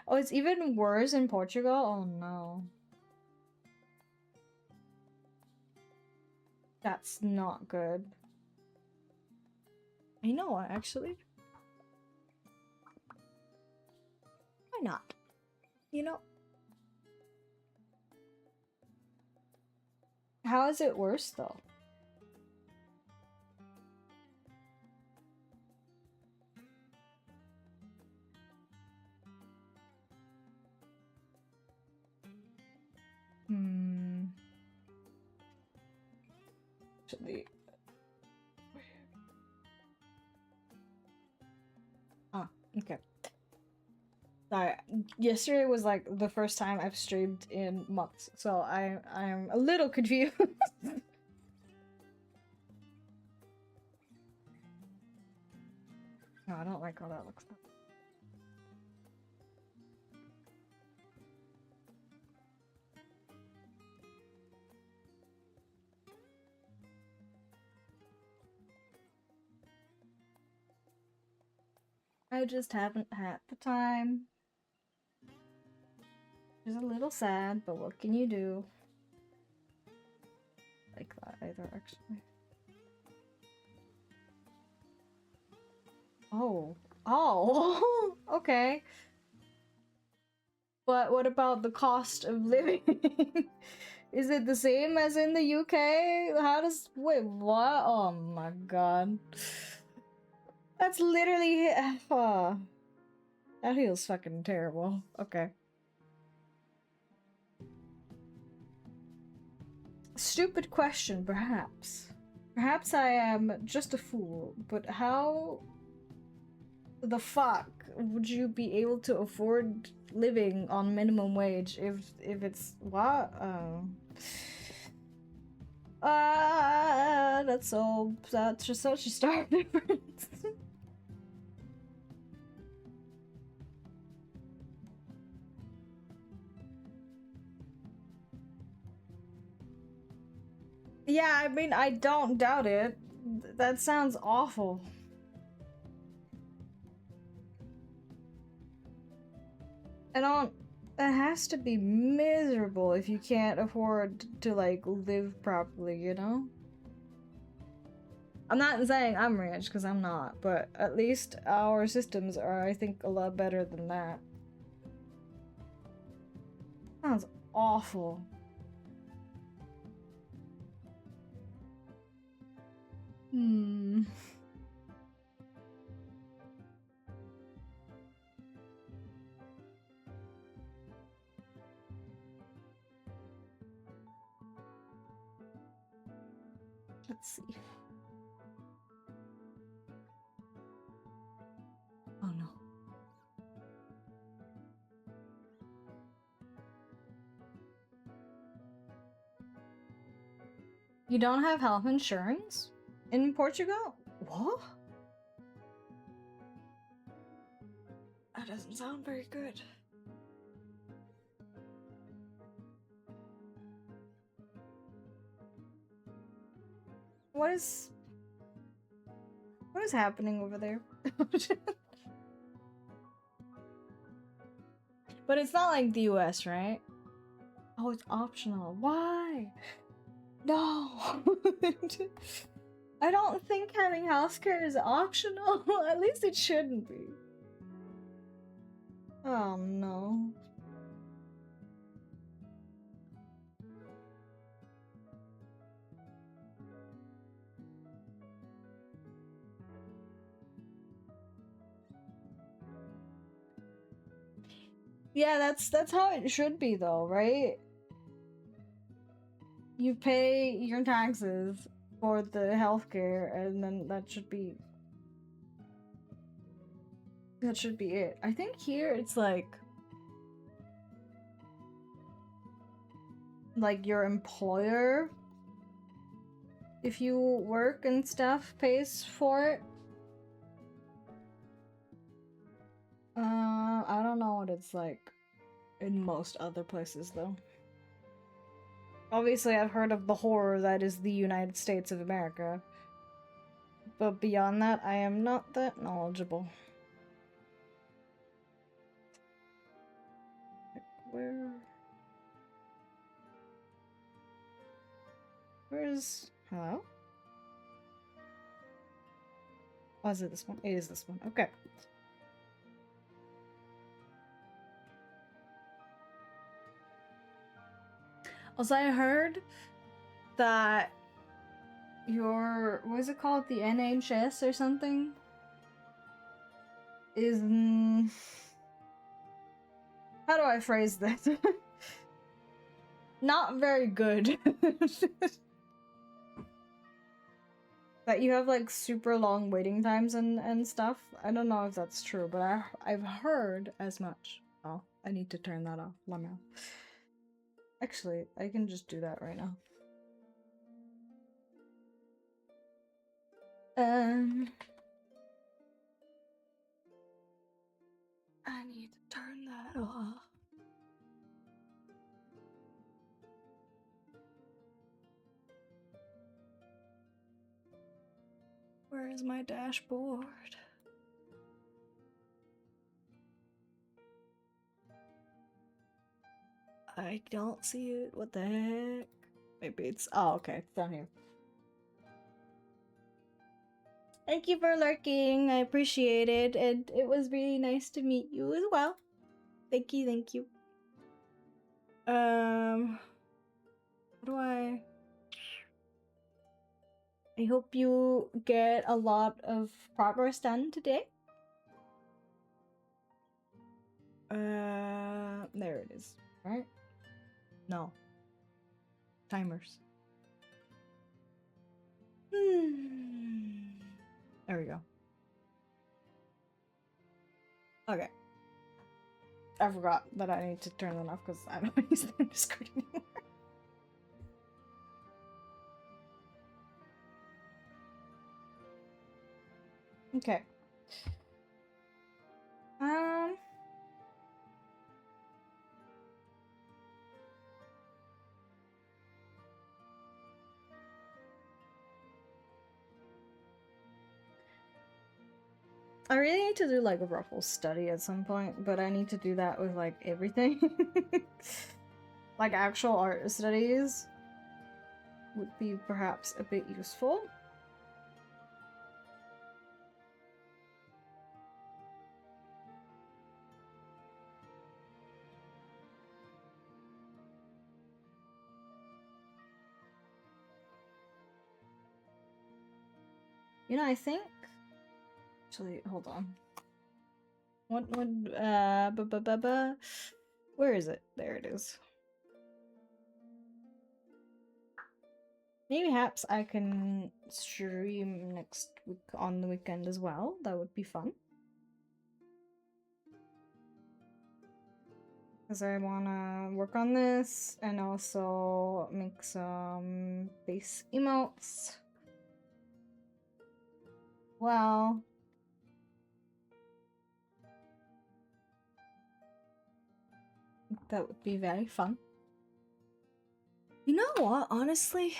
Oh, it's even worse in Portugal? Oh no. That's not good. I know, actually. not? You know? How is it worse though? Actually. Oh, okay. Sorry. Yesterday was like the first time I've streamed in months, so I'm a little confused. No, I don't like how that looks. I just haven't had the time. It's a little sad, but what can you do? Like that either, actually. Oh. Oh! Okay. But what about the cost of living? Is it the same as in the UK? How does... Wait, what? Oh my god. That's literally... that feels fucking terrible. Okay. Stupid question, perhaps. Perhaps I am just a fool, but how the fuck would you be able to afford living on minimum wage if it's what? That's just such a stark difference. Yeah, I mean, I don't doubt it. That sounds awful. I don't. It has to be miserable if you can't afford to, like, live properly, you know? I'm not saying I'm rich, because I'm not, but at least our systems are, I think, a lot better than that. Sounds awful. Let's see. Oh no. You don't have health insurance in Portugal? What? That doesn't sound very good. What is happening over there? But it's not like the US, right? Oh, it's optional. Why? No. I don't think having healthcare is optional. At least it shouldn't be. Oh no. Yeah, that's how it should be though, right? You pay your taxes for the healthcare and then that should be it. I think here it's like your employer, if you work and stuff, pays for it. I don't know what it's like in most other places though. Obviously, I've heard of the horror that is the United States of America. But beyond that, I am not that knowledgeable. Where's... Hello? Oh, is it this one? It is this one. Okay. Also, I heard that your, what is it called? The NHS or something? Is. How do I phrase this? Not very good. That you have like super long waiting times and stuff. I don't know if that's true, but I've heard as much. Oh, I need to turn that off. Let me know. Actually, I can just do that right now. I need to turn that off. Where is my dashboard? I don't see it. What the heck? Maybe it's. Oh, okay. It's down here. Thank you for lurking. I appreciate it. And it was really nice to meet you as well. Thank you, thank you. How do I hope you get a lot of progress done today. There it is, right? No. Timers. There we go. Okay. I forgot that I need to turn that off because I don't use the Discord anymore. Okay. I really need to do like a Ruffles study at some point, but I need to do that with like everything. Like actual art studies would be perhaps a bit useful. You know, I think. Actually, hold on. What would where is it? There it is. Maybe perhaps I can stream next week on the weekend as well. That would be fun. Because I want to work on this and also make some base emotes. Well, that would be very fun. You know what, honestly?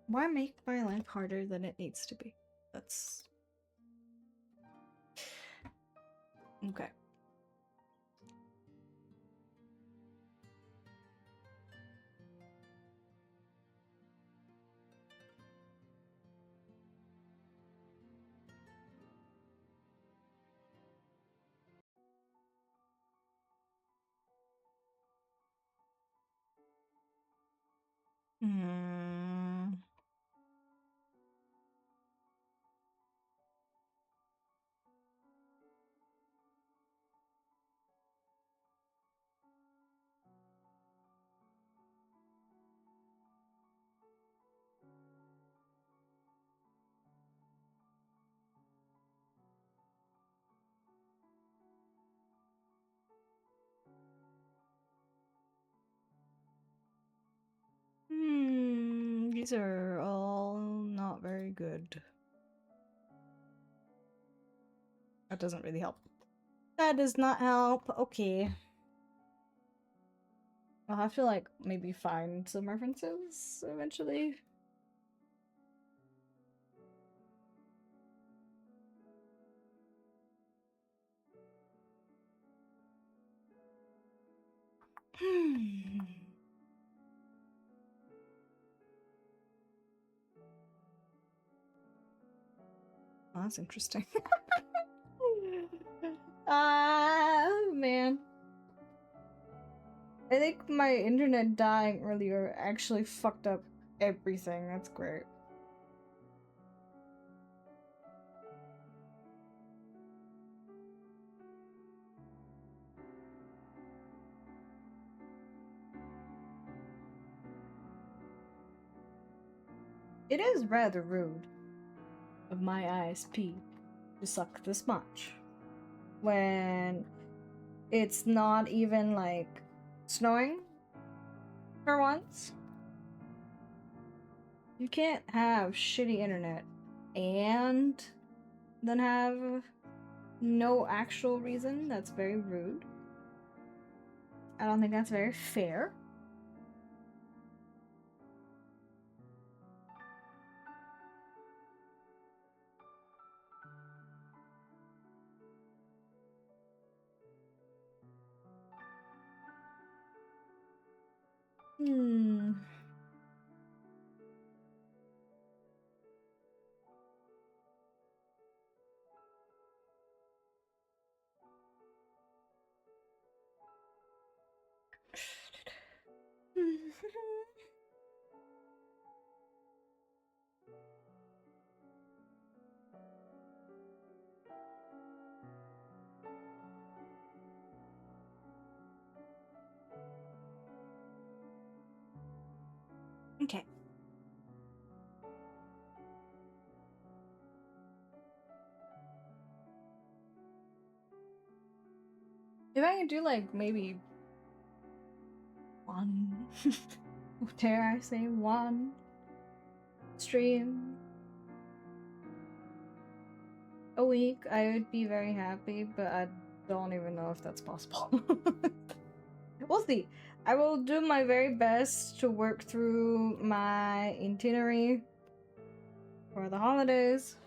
Why make my life harder than it needs to be? That's... Okay. These are all not very good. That doesn't really help. That does not help. Okay. I'll have to, like, maybe find some references eventually. that's interesting. Ah, man. I think my internet dying earlier actually fucked up everything. That's great. It is rather rude of my ISP to suck this much when it's not even like snowing for once. You can't have shitty internet and then have no actual reason. That's very rude. I don't think that's very fair. Okay. If I could do like maybe one, dare I say one stream a week, I would be very happy, but I don't even know if that's possible. We'll see. I will do my very best to work through my itinerary for the holidays,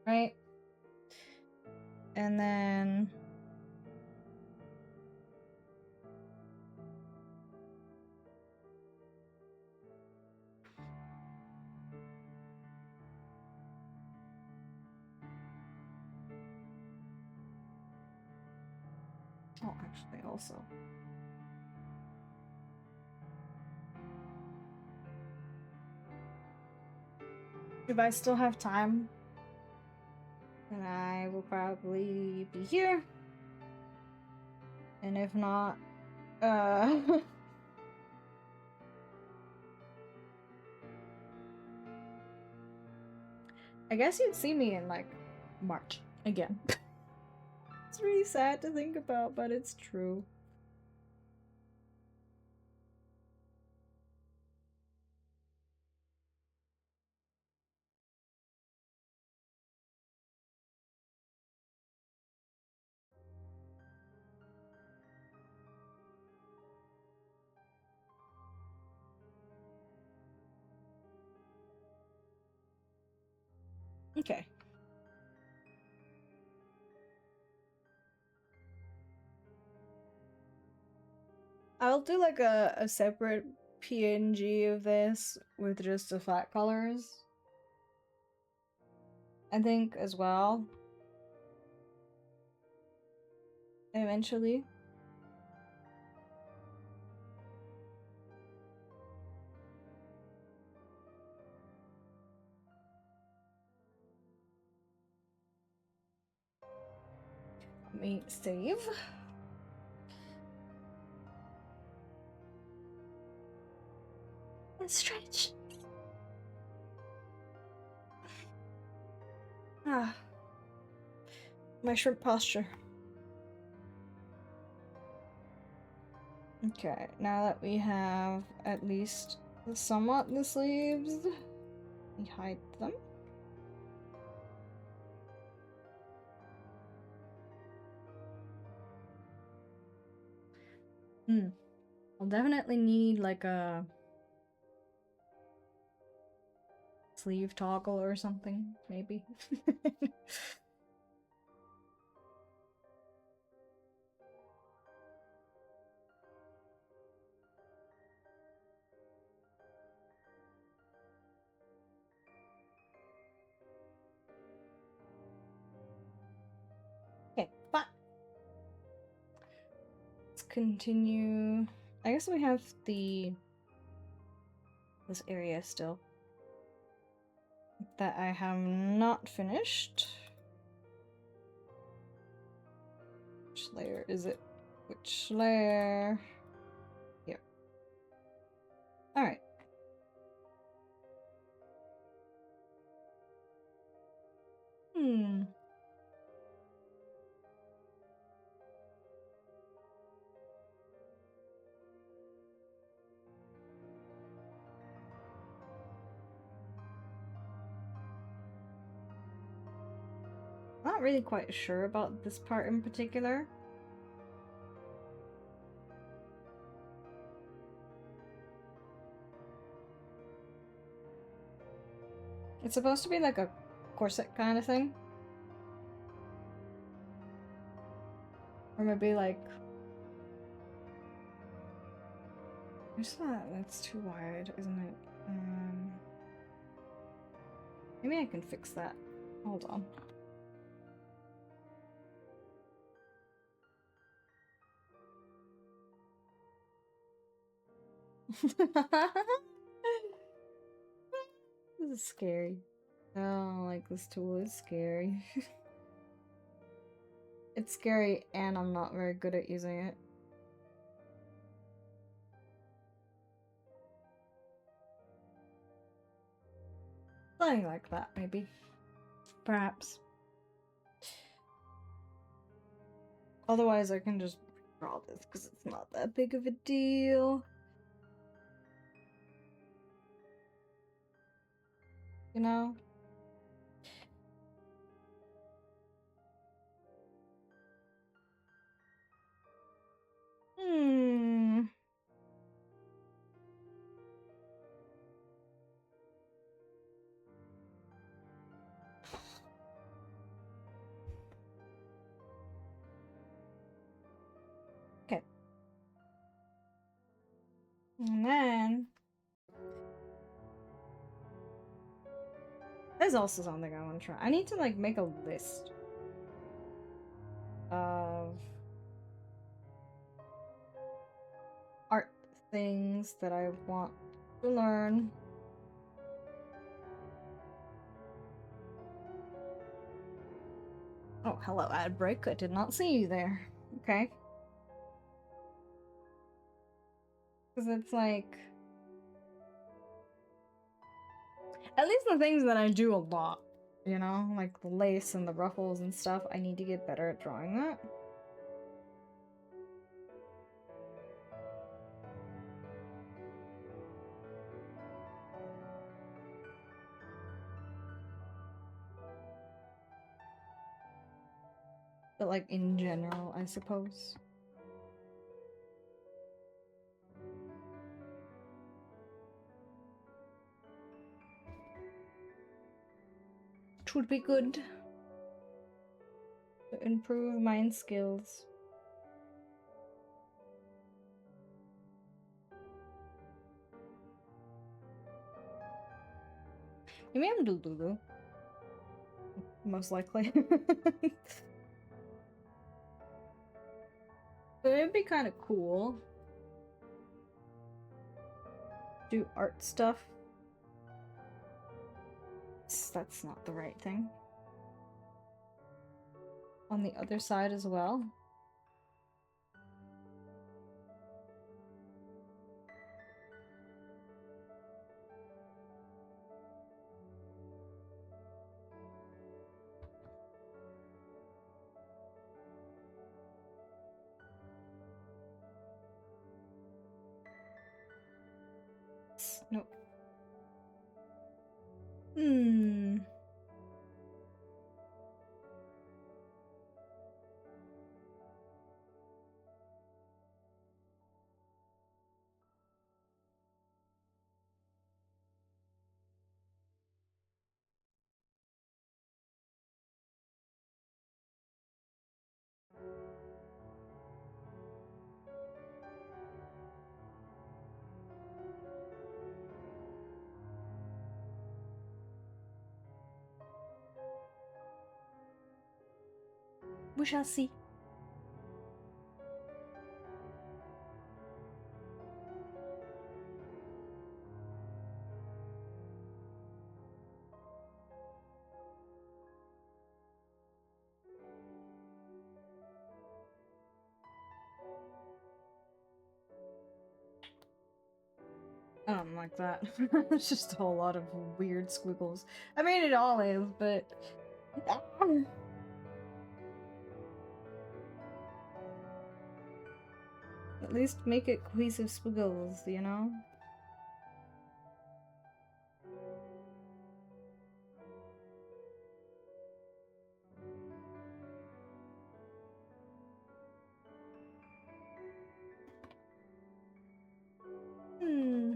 right? And then oh, actually, also. If I still have time, then I will probably be here. And if not, I guess you'd see me in like March again. It's really sad to think about, but it's true. Okay. I'll do like a separate PNG of this with just the flat colors. I think as well. Eventually. Let me save. And stretch. Ah. My shrimp posture. Okay, now that we have at least somewhat the sleeves, we hide them. I'll definitely need like a sleeve toggle or something, maybe. continue. I guess we have this area still that I have not finished. Which layer is it? Which layer? Yep. Alright. Not really quite sure about this part in particular. It's supposed to be like a corset kind of thing. Or maybe like... Where's that? That's too wide, isn't it? Maybe I can fix that. Hold on. This is scary. Oh, like this tool is scary. It's scary and I'm not very good at using it. Something like that, maybe. Perhaps. Otherwise, I can just draw this because it's not that big of a deal. You know? Okay. And then... There's also something I want to try. I need to, like, make a list of art things that I want to learn. Oh, hello, ad break. I did not see you there. Okay. Because it's like... At least the things that I do a lot, you know? Like the lace and the ruffles and stuff, I need to get better at drawing that. But like in general, I suppose. Which would be good to improve my skills. Maybe I'm Delulu. Most likely. But it'd be kind of cool. Do art stuff. That's not the right thing. On the other side as well. Nope. We shall see. something like that. It's just a whole lot of weird squiggles. I mean, it all is, but... At least make it cohesive squiggles, you know? Hmm.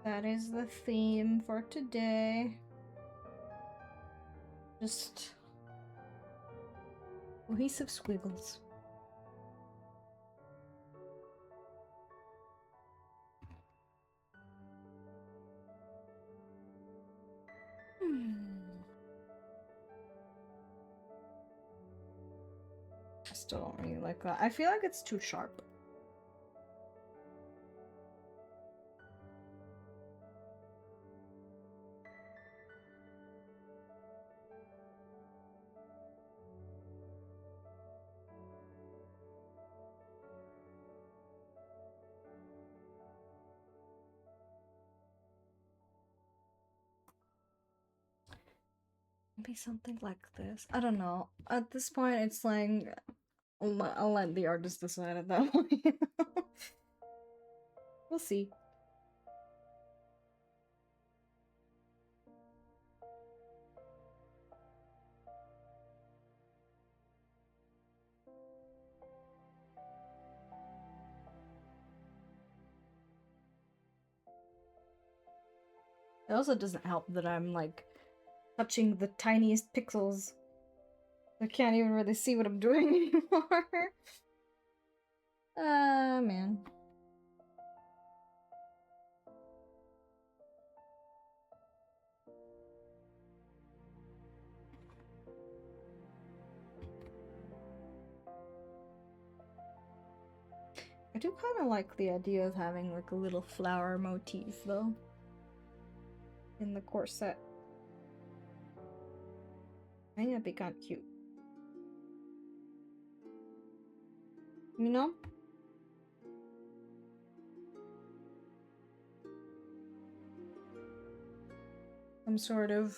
That is the theme for today. Just cohesive squiggles. I still don't really like that. I feel like it's too sharp. Maybe something like this. I don't know. At this point, it's like I'll let the artist decide at that point. We'll see. It also doesn't help that I'm like touching the tiniest pixels. I can't even really see what I'm doing anymore. Man. I do kind of like the idea of having like a little flower motif though in the corset. I think that'd be kind of cute. You know? Some sort of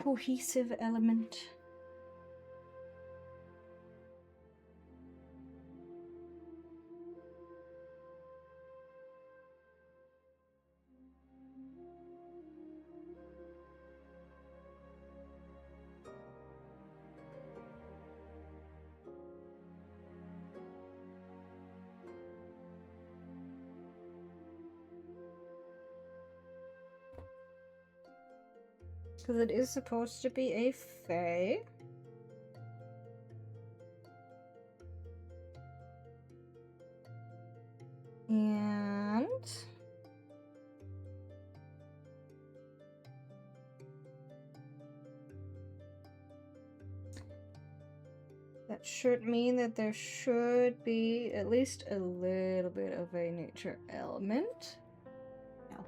cohesive element. Because it is supposed to be a fae. And that should mean that there should be at least a little bit of a nature element. No.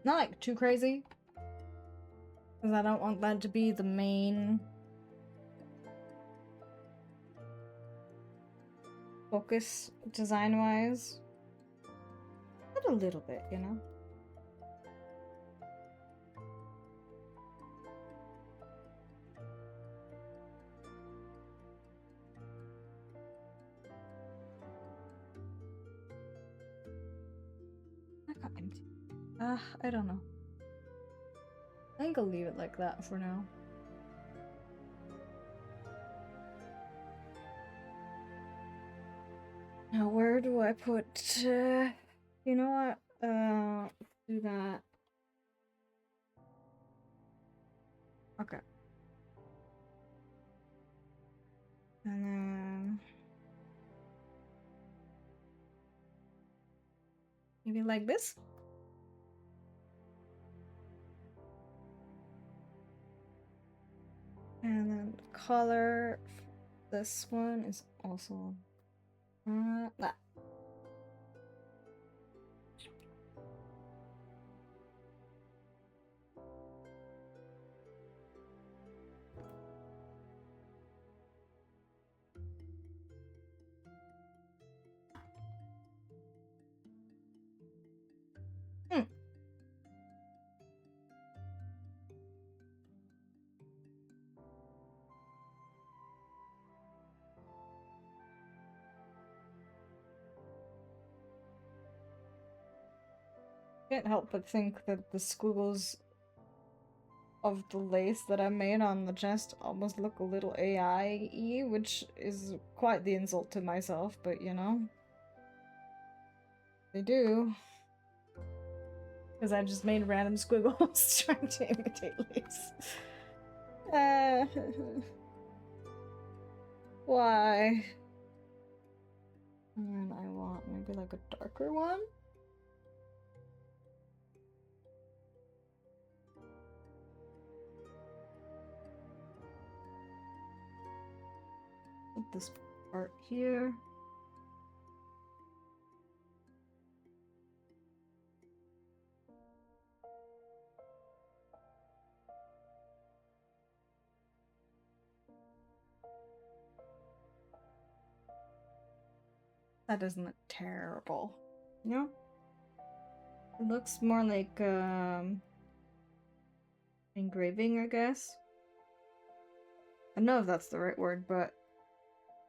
Not like too crazy. Because I don't want that to be the main focus design-wise. But a little bit, you know? I got empty. I don't know. I think I'll leave it like that for now. Now, where do I put, you know what, do that. Okay. And then maybe like this. And then the color for this one is also that. Hmm. Can't help but think that the squiggles of the lace that I made on the chest almost look a little AI-y, which is quite the insult to myself, but you know. They do. Because I just made random squiggles trying to imitate lace. Why? And I want maybe like a darker one. Put this part here. That doesn't look terrible. You know? It looks more like engraving, I guess. I don't know if that's the right word, but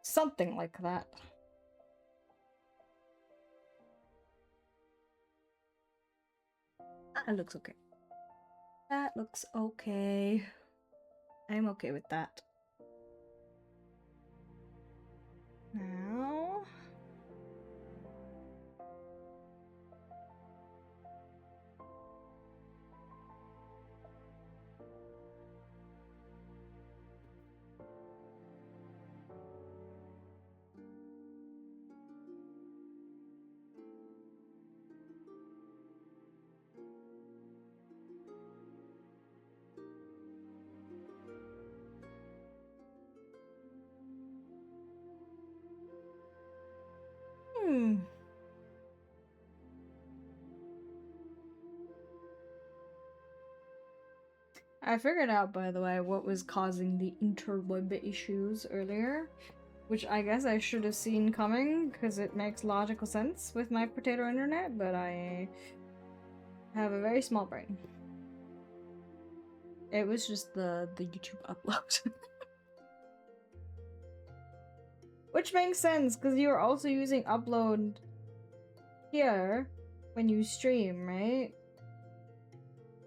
something like that. That looks okay. That looks okay. I'm okay with that. Now... I figured out, by the way, what was causing the interweb issues earlier, which I guess I should have seen coming, because it makes logical sense with my potato internet, but I have a very small brain. It was just the YouTube upload. Which makes sense, because you are also using upload here when you stream, right?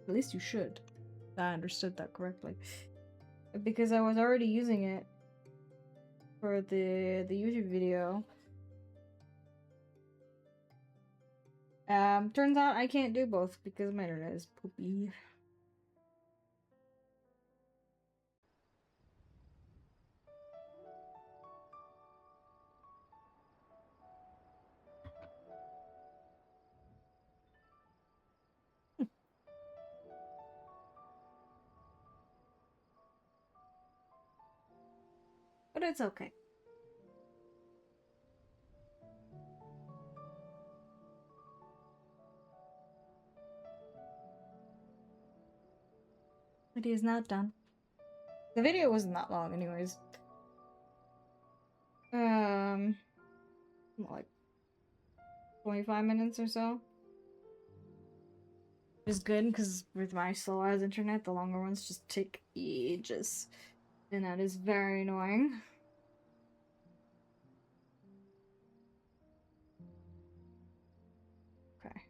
At least you should. I understood that correctly. Because I was already using it for the YouTube video. Turns out I can't do both because my internet is poopy. But it's okay. It is now done. The video wasn't that long anyways. Like 25 minutes or so. Which is good because with my slow ass internet, the longer ones just take ages. And that is very annoying. Okay.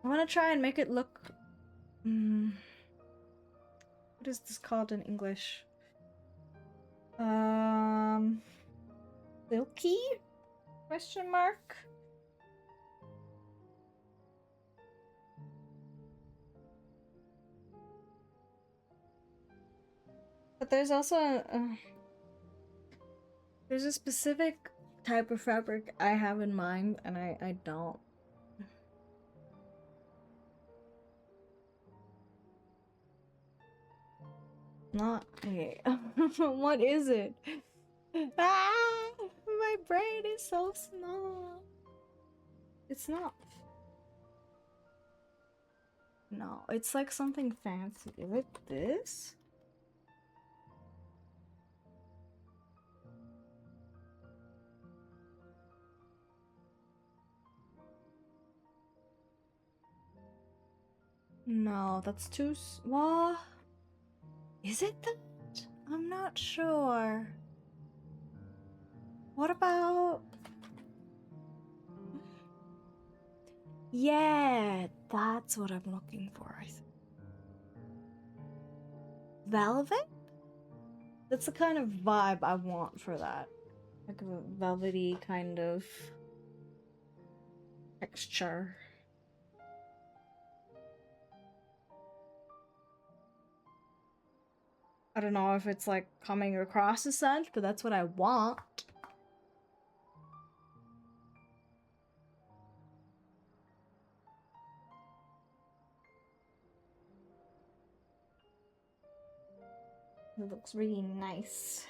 I want to try and make it look... what is this called in English? Silky? Question mark? But there's also there's a specific type of fabric I have in mind, and I don't. Not okay. What is it? Ah, my brain is so small. It's not. No, it's like something fancy. Is it this? No, that's too small. Is it that? I'm not sure. What about... Yeah, that's what I'm looking for, I think. Velvet? That's the kind of vibe I want for that. Like a velvety kind of texture. I don't know if it's like coming across as such, but that's what I want. It looks really nice.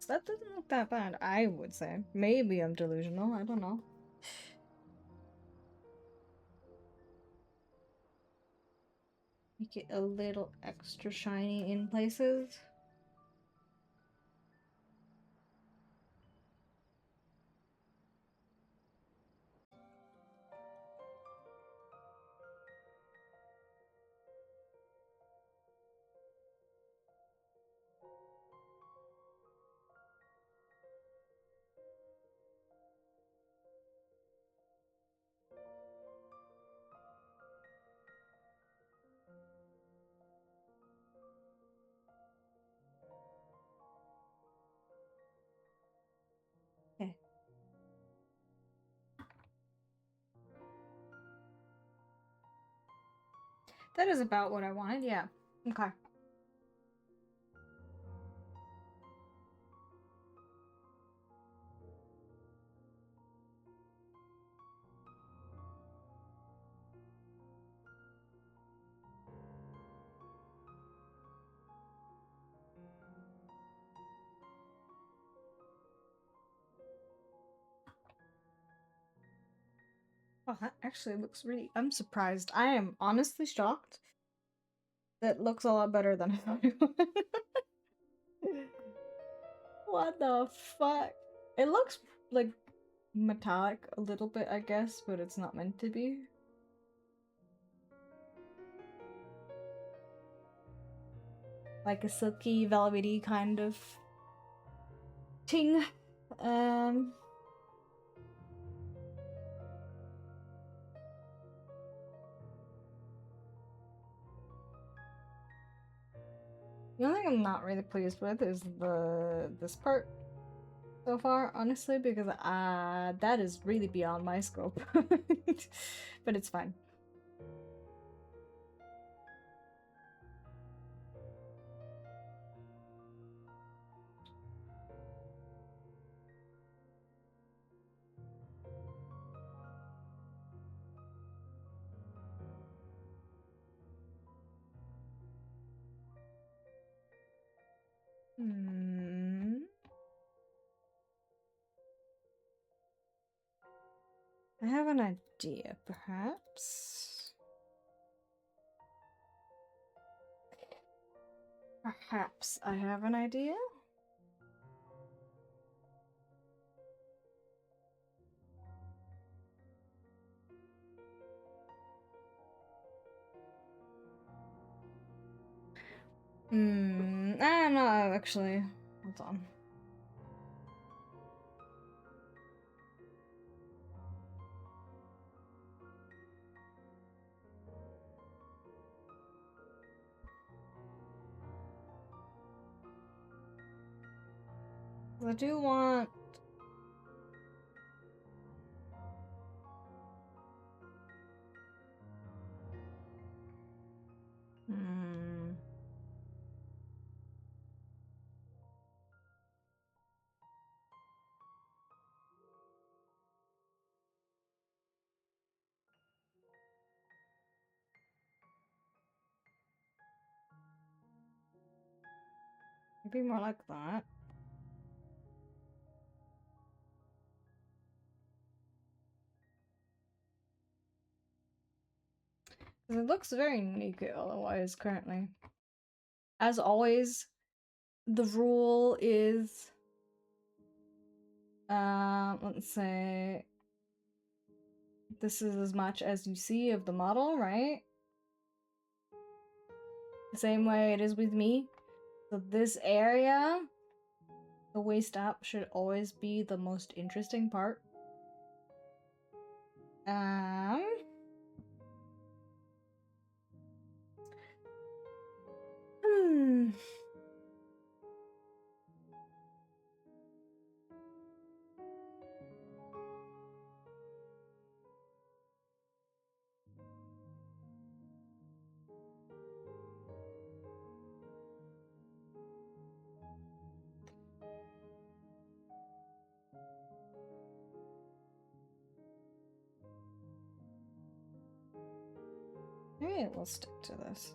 That doesn't look that bad, I would say. Maybe I'm delusional, I don't know. Make it a little extra shiny in places. Okay. That is about what I wanted, yeah. Okay. Oh, that actually looks really... I'm surprised. I am honestly shocked. That looks a lot better than I thought it would. What the fuck? It looks like metallic a little bit, I guess, but it's not meant to be. Like a silky, velvety kind of ting. Um... The only thing I'm not really pleased with is this part so far, honestly, because that is really beyond my scope. But it's fine. Hmm. I have an idea, perhaps. Perhaps I have an idea? I don't know, actually. Hold on. I do want... Maybe more like that. It looks very naked otherwise currently. As always, the rule is let's say this is as much as you see of the model, right? The same way it is with me. So this area, the waist up, should always be the most interesting part. Maybe we'll stick to this.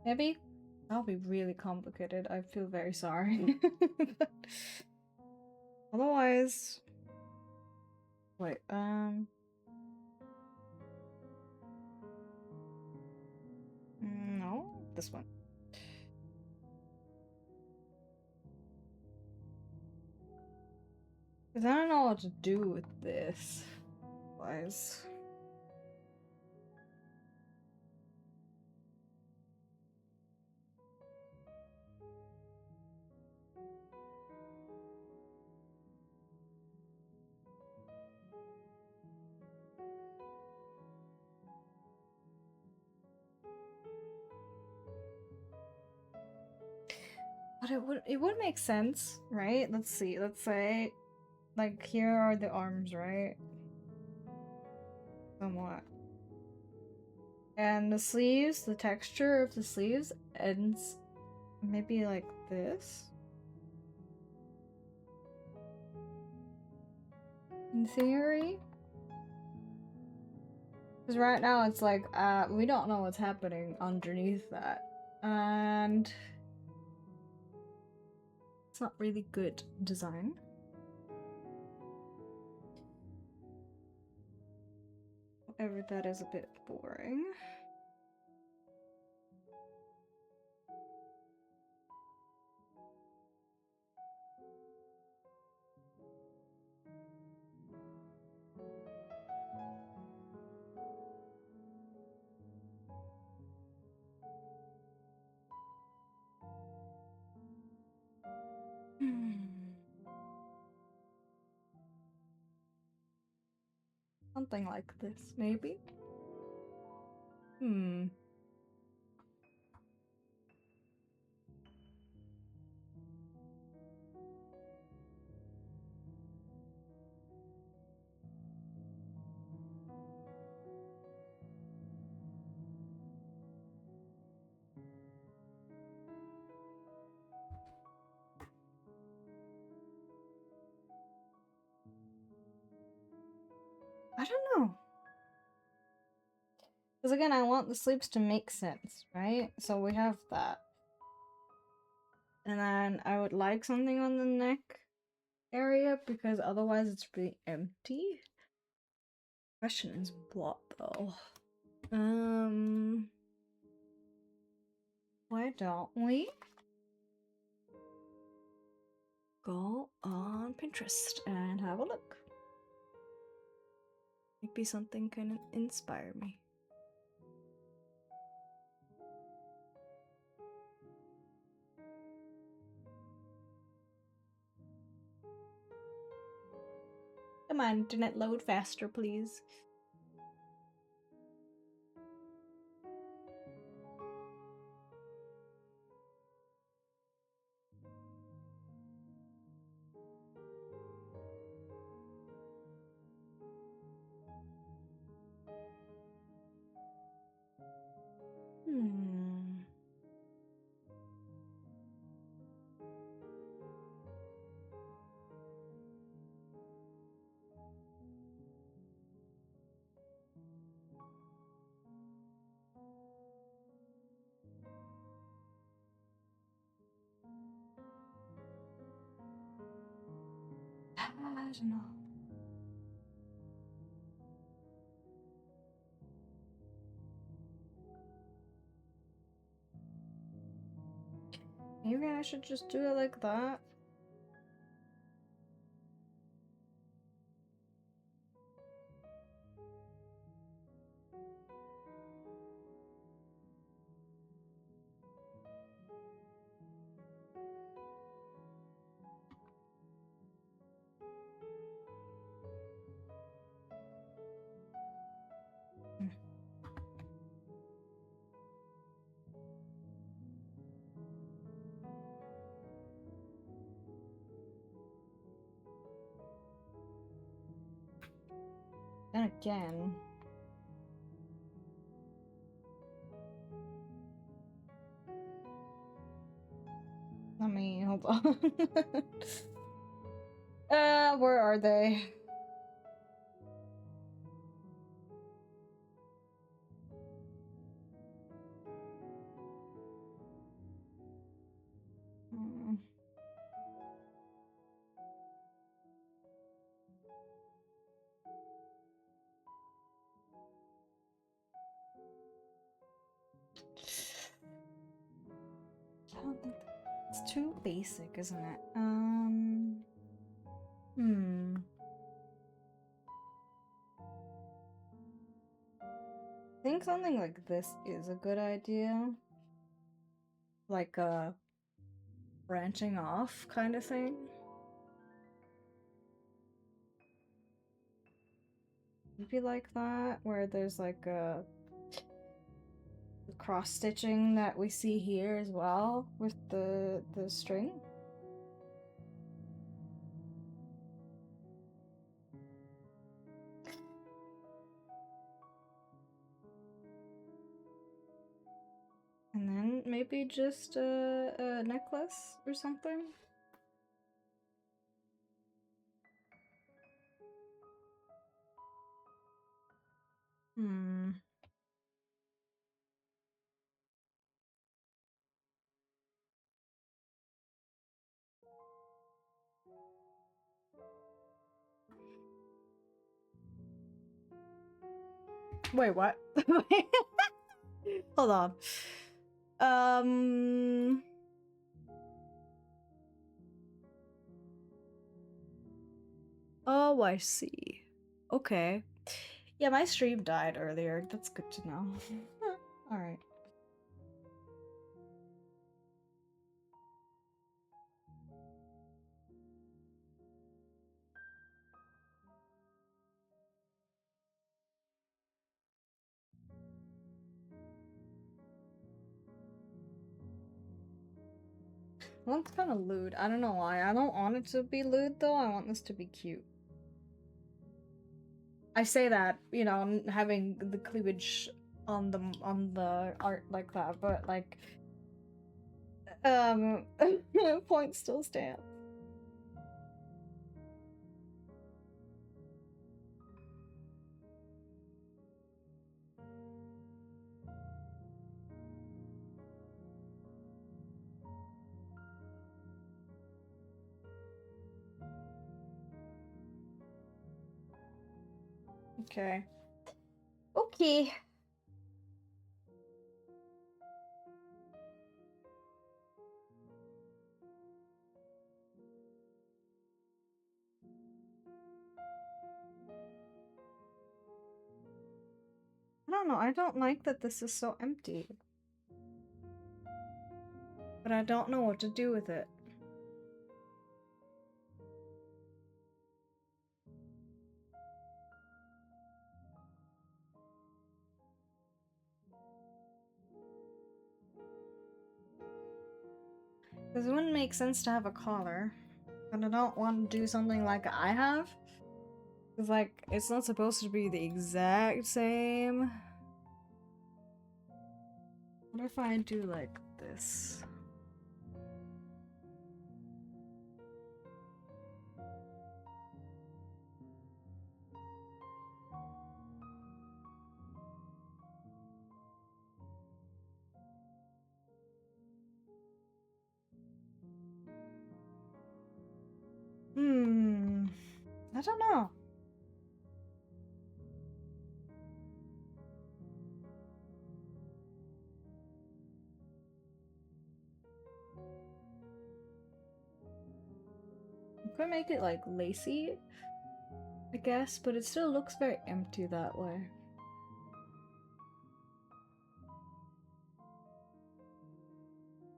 Maybe? That'll be really complicated. I feel very sorry. Otherwise... Wait, no, this one. Because I don't know what to do with this. Otherwise... But it would make sense, right? Let's see. Let's say, like, here are the arms, right? Somewhat. And the sleeves, the texture of the sleeves ends maybe like this. In theory. Because right now it's like, we don't know what's happening underneath that. And it's not really good design. However, that is a bit boring. Something like this, maybe? I don't know. Because again, I want the sleeves to make sense, right? So we have that. And then I would like something on the neck area because otherwise it's pretty empty. Question is what though? why don't we go on Pinterest and have a look? Maybe something can inspire me. Come on, internet, load faster, please. I don't know. Maybe I should just do it like that. And again. Let me hold on. Where are they? I don't think it's too basic, isn't it? I think something like this is a good idea. Like a branching off kind of thing. Maybe like that, where there's like a cross stitching that we see here as well with the string. And then maybe just a necklace or something. Wait, what? Hold on. Oh, I see. Okay. Yeah, my stream died earlier. That's good to know. Alright. One's kind of lewd. I don't know why. I don't want it to be lewd though. I want this to be cute. I say that, you know, having the cleavage on the art like that, but like point still stands. Okay. Okay. don't know. I don't like that this is so empty. But I don't know what to do with it. Because it wouldn't make sense to have a collar. And I don't want to do something like I have. Because, like, it's not supposed to be the exact same. What if I do, like, this? I don't know. I could make it like lacy, I guess, but it still looks very empty that way.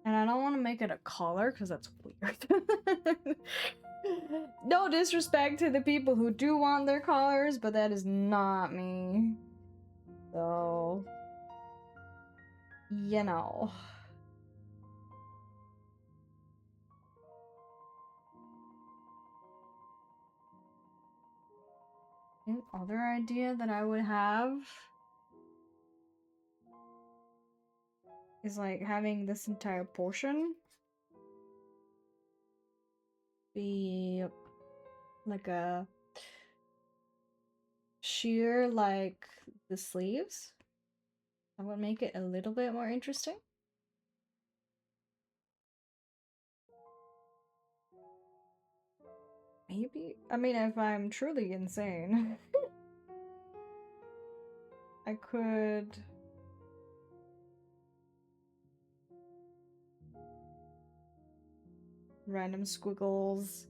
And I don't want to make it a collar because that's weird. No disrespect to the people who do want their collars, but that is not me. So, you know. Other idea that I would have is like having this entire portion be like a sheer like the sleeves. That would make it a little bit more interesting. Maybe? I mean, if I'm truly insane, I could... random squiggles.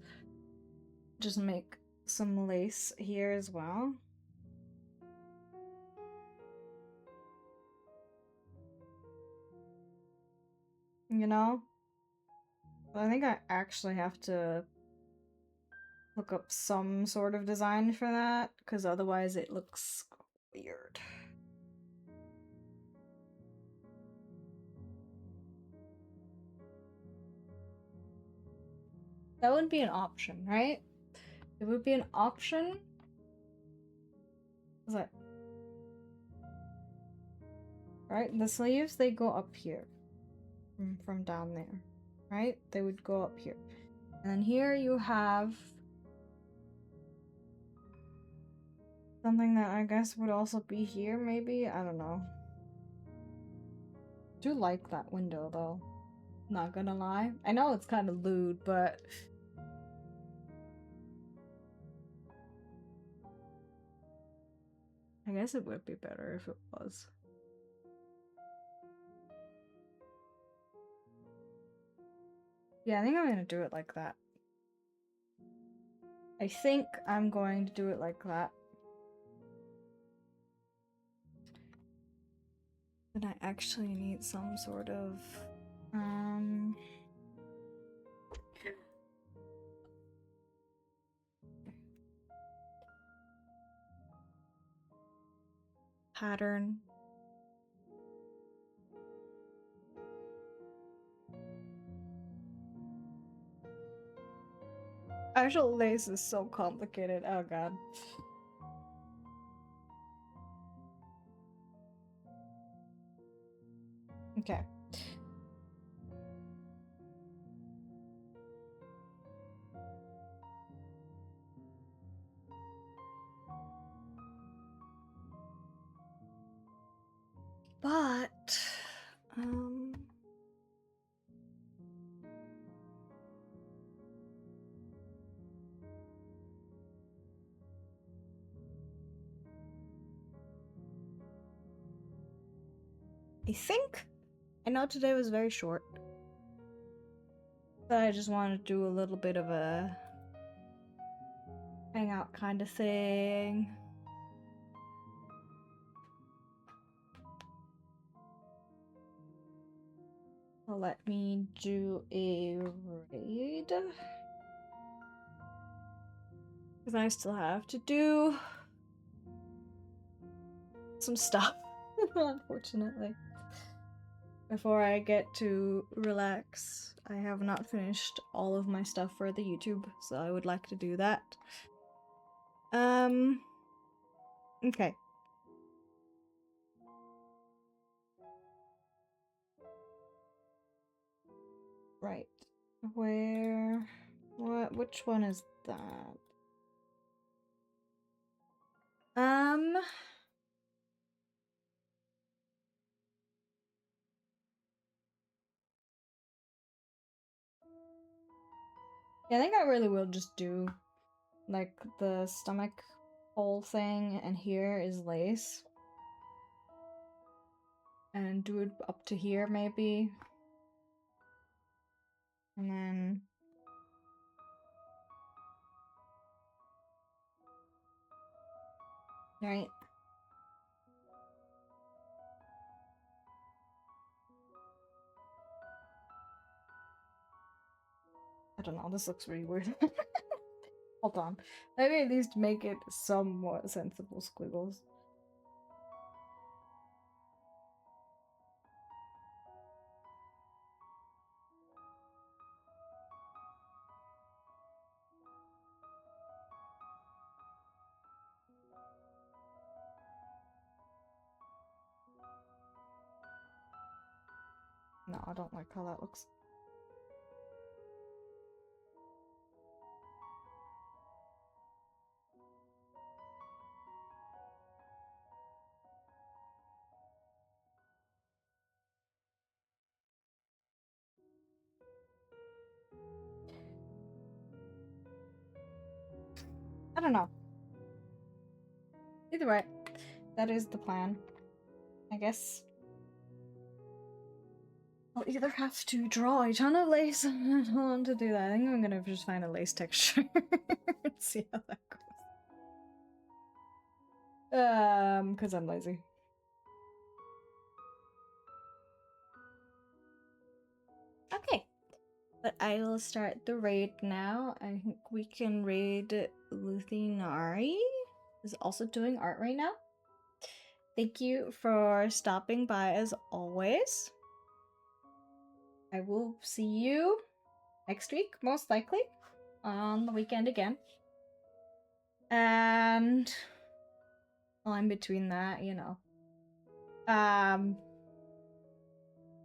Just make some lace here as well. You know? I think I actually have to look up some sort of design for that, because otherwise it looks weird. That would be an option, right? It would be an option. Is that right? The sleeves, they go up here from down there, right? They would go up here. And then here you have something that I guess would also be here, maybe? I don't know. I do like that window, though. Not gonna lie. I know it's kind of lewd, but... I guess it would be better if it was. Yeah, I think I'm gonna do it like that. I think I'm going to do it like that. But I actually need some sort of... pattern. Actual lace is so complicated. Oh god. Okay. But, I think I know today was very short, but I just wanted to do a little bit of a hangout kind of thing. let me do a raid. Because I still have to do some stuff, unfortunately. Before I get to relax, I have not finished all of my stuff for the YouTube, so I would like to do that. Okay. Right. Which one is that? Yeah, I think I really will just do, like, the stomach hole thing, and here is lace. And do it up to here, maybe. And then... Right. I don't know, this looks really weird. Hold on. Maybe at least make it somewhat sensible squiggles. No, I don't like how that looks. I don't know. Either way, that is the plan. I guess I'll either have to draw a ton of lace. I don't want to do that. I think I'm gonna just find a lace texture and see how that goes. Because I'm lazy. Okay. But I will start the raid now. I think we can raid Luthinari, who's also doing art right now. Thank you for stopping by as always. I will see you next week, most likely, on the weekend again. And well, in between that, you know.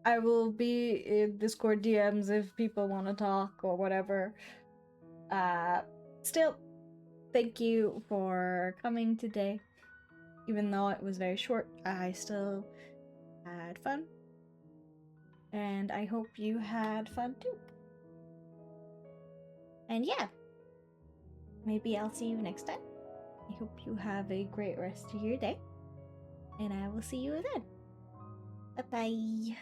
I will be in Discord DMs if people want to talk or whatever. Still, thank you for coming today. Even though it was very short, I still had fun. And I hope you had fun too. And yeah, maybe I'll see you next time. I hope you have a great rest of your day. And I will see you then. Bye-bye.